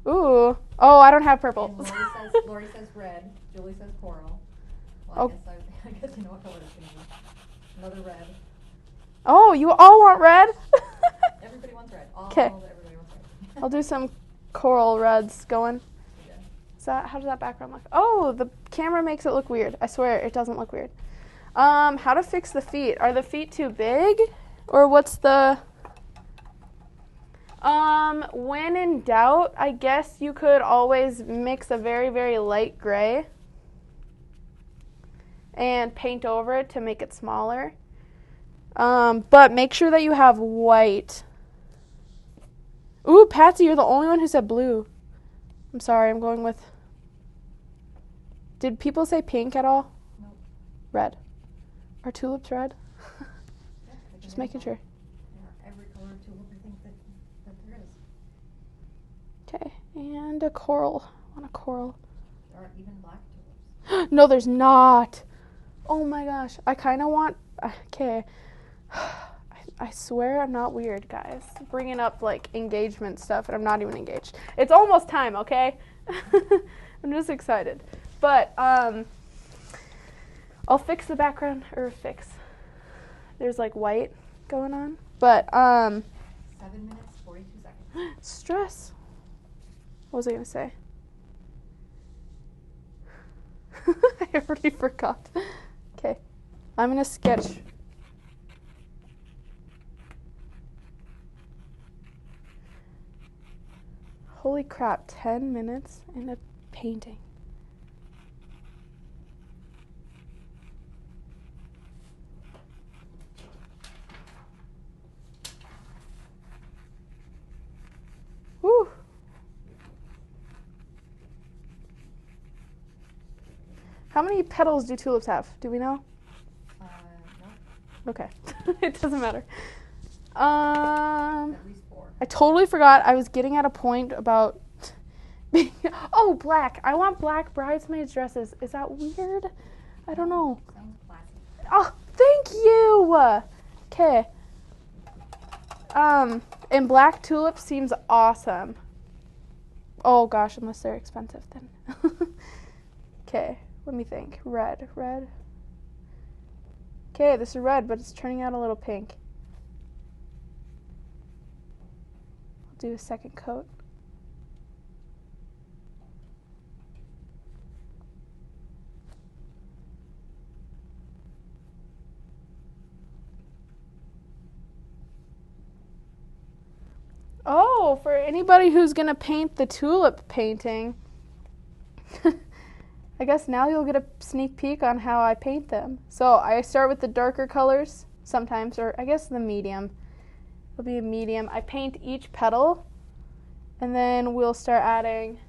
Ooh. Oh, I don't have purple. And Lori says red. Julie says coral. Well, Oh. I guess you know what color it's going to be. Another red. Oh, you all want red? Everybody wants red. Okay. Everybody wants red. I'll do some coral reds going. Okay. How does that background look? Oh, the camera makes it look weird. I swear it doesn't look weird. How to fix the feet? Are the feet too big? Or what's the... when in doubt, I guess you could always mix a very, very light gray and paint over it to make it smaller. But make sure that you have white. Ooh, Patsy, you're the only one who said blue. I'm sorry, I'm going with... Did people say pink at all? Nope. Red. Are tulips red? Yeah, Just making sure. Every color of tulip I think that there is. Okay, and a coral. I want a coral. There are even black tulips. No, there's not. Oh my gosh. I kind of want... Okay. I swear I'm not weird, guys. Bringing up, like, engagement stuff, and I'm not even engaged. It's almost time, okay? I'm just excited. But, I'll fix the background, there's, like, white going on. But, 7 minutes, 42 seconds. Stress. What was I going to say? I already forgot. Okay. I'm going to sketch. Holy crap, 10 minutes in a painting. Woo. How many petals do tulips have? Do we know? No. Okay. It doesn't matter. At least 4. I totally forgot. I was getting at a point about being... Oh, black. I want black bridesmaids dresses. Is that weird? I don't know. Sounds classy. Oh, thank you. Okay. And black tulips seems awesome. Oh gosh, unless they're expensive then. Okay, let me think. Red. Okay, this is red, but it's turning out a little pink. I'll do a second coat. Oh, for anybody who's going to paint the tulip painting, I guess now you'll get a sneak peek on how I paint them. So I start with the darker colors sometimes, or I guess the medium. It'll be a medium. I paint each petal, and then we'll start adding...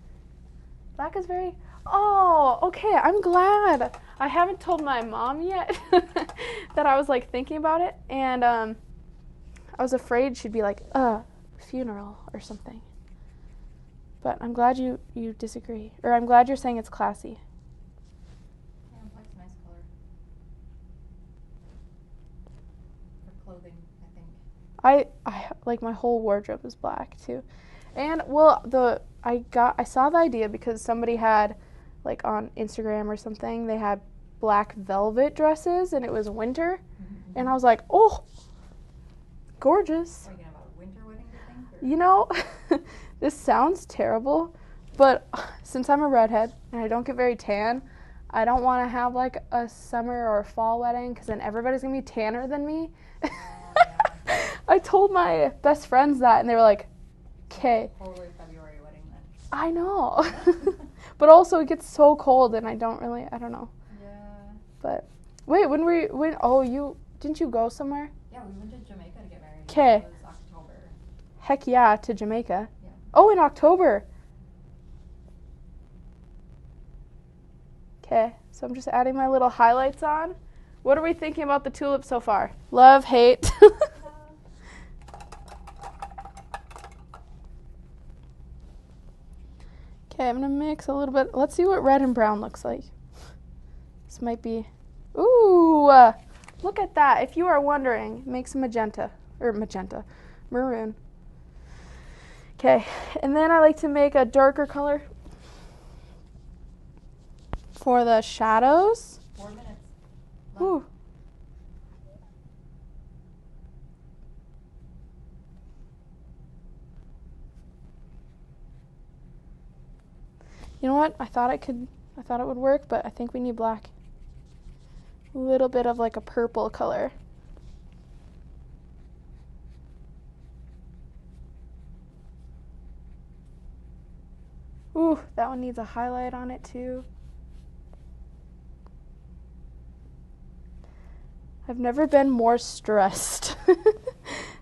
Black is very... Oh, okay, I'm glad. I haven't told my mom yet that I was, like, thinking about it, and I was afraid she'd be like, funeral or something. But I'm glad you disagree. Or I'm glad you're saying it's classy. Yeah, black's a nice color. For clothing, I think. I like my whole wardrobe is black too. And well, I saw the idea because somebody had, like on Instagram or something, they had black velvet dresses and it was winter. And I was like, oh, gorgeous. Are you going to have a winter wedding, do you think? Or? You know, this sounds terrible, but since I'm a redhead and I don't get very tan, I don't want to have like a summer or a fall wedding because then everybody's going to be tanner than me. Yeah. I told my best friends that and they were like, okay. Totally February wedding then. I know. But also it gets so cold and I don't know. Yeah. But wait, didn't you go somewhere? Yeah, we went to Jamaica to get married. 'Kay. It was October. Heck yeah, to Jamaica. Yeah. Oh, in October. Okay, so I'm just adding my little highlights on. What are we thinking about the tulips so far? Love, hate? Okay, I'm going to mix a little bit. Let's see what red and brown looks like. This might be... Ooh, look at that. If you are wondering, it makes maroon. Okay, and then I like to make a darker color for the shadows. 4 minutes. Ooh. You know what? I thought it would work, but I think we need black. A little bit of like a purple color. Ooh, that one needs a highlight on it too. I've never been more stressed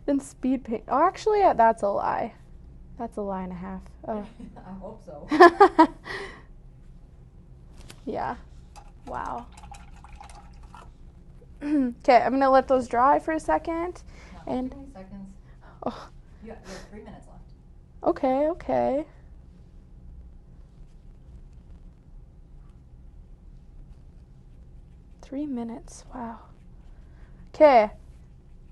than speed paint. Oh, actually, that's a lie. That's a lie and a half. Oh. I hope so. Yeah. Wow. Okay, I'm going to let those dry for a second. No, And 20 seconds. oh, You have 3 minutes left. okay. Three minutes. Wow. Okay.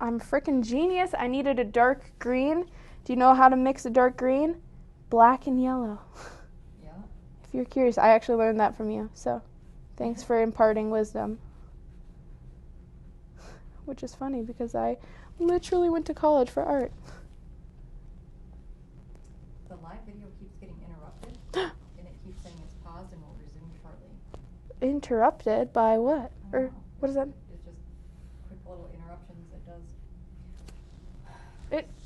I'm a freaking genius. I needed a dark green. Do you know how to mix a dark green? Black and yellow. Yeah. If you're curious, I actually learned that from you. So thanks for imparting wisdom. Which is funny because I literally went to college for art. The live video keeps getting interrupted, and it keeps saying it's paused and will resume shortly. Interrupted by what? I don't Or know. what is that? It's just quick little interruptions it does.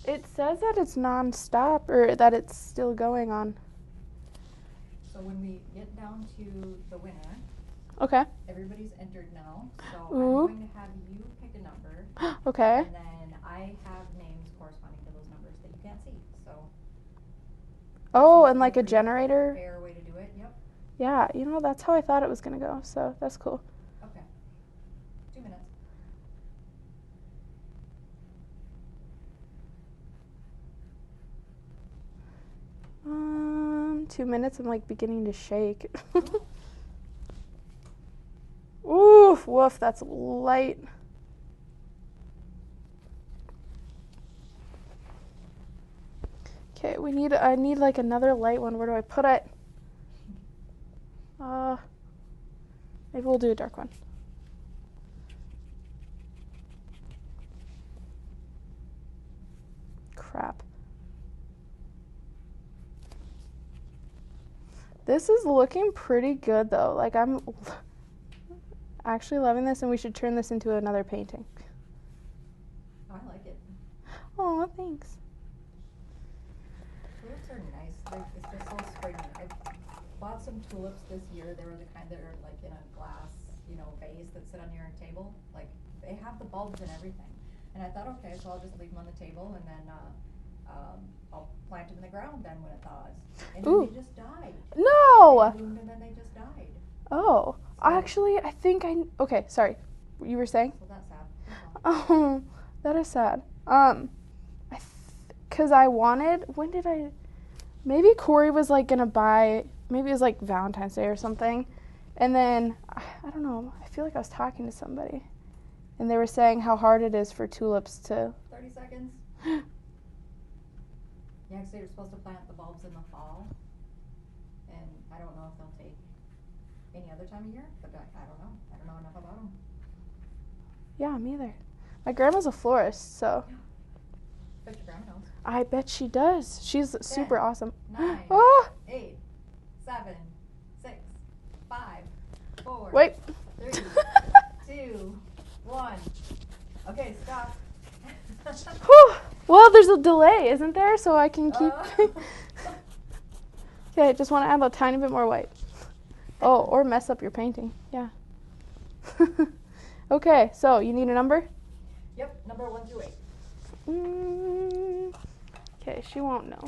It says that it's non-stop or that it's still going on. So when we get down to the winner, Okay. everybody's entered now. So Ooh. I'm going to have you pick a number, Okay. and then I have names corresponding to those numbers that you can't see. So Oh, seems and like a pretty generator. fair way to do it. Yep. Yeah, that's how I thought it was going to go. So that's cool. Okay. 2 minutes. Um, 2 minutes. I'm like beginning to shake. Oof, woof, that's light. Okay, I need like another light one. Where do I put it? Maybe we'll do a dark one. Crap. This is looking pretty good though. Like I'm actually loving this and we should turn this into another painting. I like it. Oh, thanks. Tulips are nice. It's just so springy. I bought some tulips this year. They were the kind that are like in a glass, vase that sit on your table. Like they have the bulbs and everything. And I thought, okay, so I'll just leave them on the table and then I'll plant them in the ground then when it thaws. And then Ooh. they just died. No! They bloomed and then they just died. Oh, So- actually, I think okay, sorry. You were saying? So that's sad. Oh, that is sad. Cause maybe Corey was like gonna buy, maybe it was like Valentine's Day or something. And then, I don't know, I feel like I was talking to somebody. And they were saying how hard it is for tulips to, 30 seconds. Yeah, because they were supposed to plant the bulbs in the fall. And I don't know if they'll take any other time of year, but I don't know. I don't know enough about them. yeah, me either. My grandma's a florist, so. Bet your grandma knows. I bet she does. She's super awesome. 9, Oh! 8, 7, 6, 5, 4, Wait. 3, 2, 1. Okay, stop. Whew. Well, there's a delay, isn't there? So I can keep. Okay, I just want to add a tiny bit more white. Oh, or mess up your painting. Yeah. Okay, so you need a number? Yep, number 1 through 8. Okay, she won't know.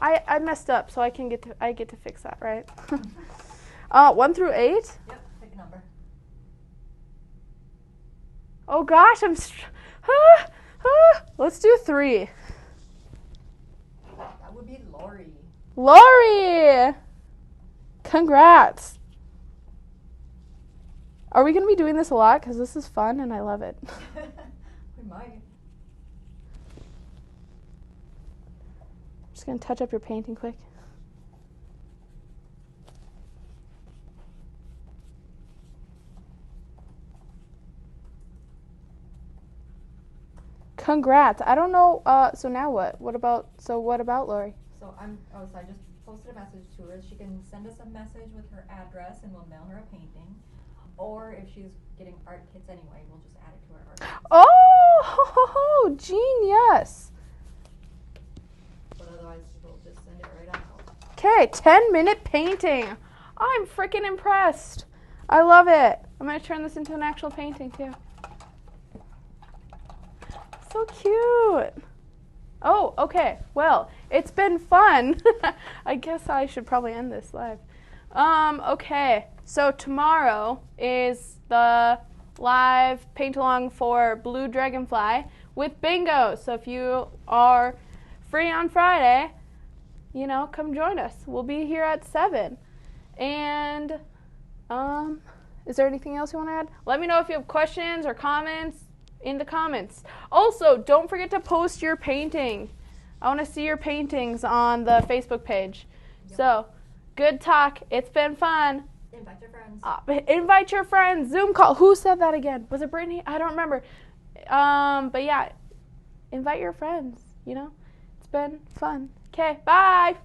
I messed up, so I get to fix that, right? 1 through 8? Yep, pick a number. Oh gosh, let's do 3. That would be Lori. Lori! Congrats. Are we going to be doing this a lot? Because this is fun and I love it. We might. Just going to touch up your painting quick. Congrats. I don't know. So now what? What about Lori? So I just posted a message to her. She can send us a message with her address and we'll mail her a painting. Or if she's getting art kits anyway, we'll just add it to her art kits. Oh, genius. But otherwise, we'll just send it right out. Okay, 10-minute painting. I'm freaking impressed. I love it. I'm going to turn this into an actual painting too. So cute. Oh, okay. Well, it's been fun. I guess I should probably end this live. Okay. So tomorrow is the live paint along for Blue Dragonfly with bingo. So if you are free on Friday, come join us. We'll be here at 7. And is there anything else you want to add? Let me know if you have questions or comments in the comments. Also, don't forget to post your painting. I want to see your paintings on the Facebook page. Yep. So, good talk. It's been fun. Invite your friends. Invite your friends. Zoom call. Who said that again? Was it Brittany? I don't remember. But yeah, invite your friends. It's been fun. Okay, bye.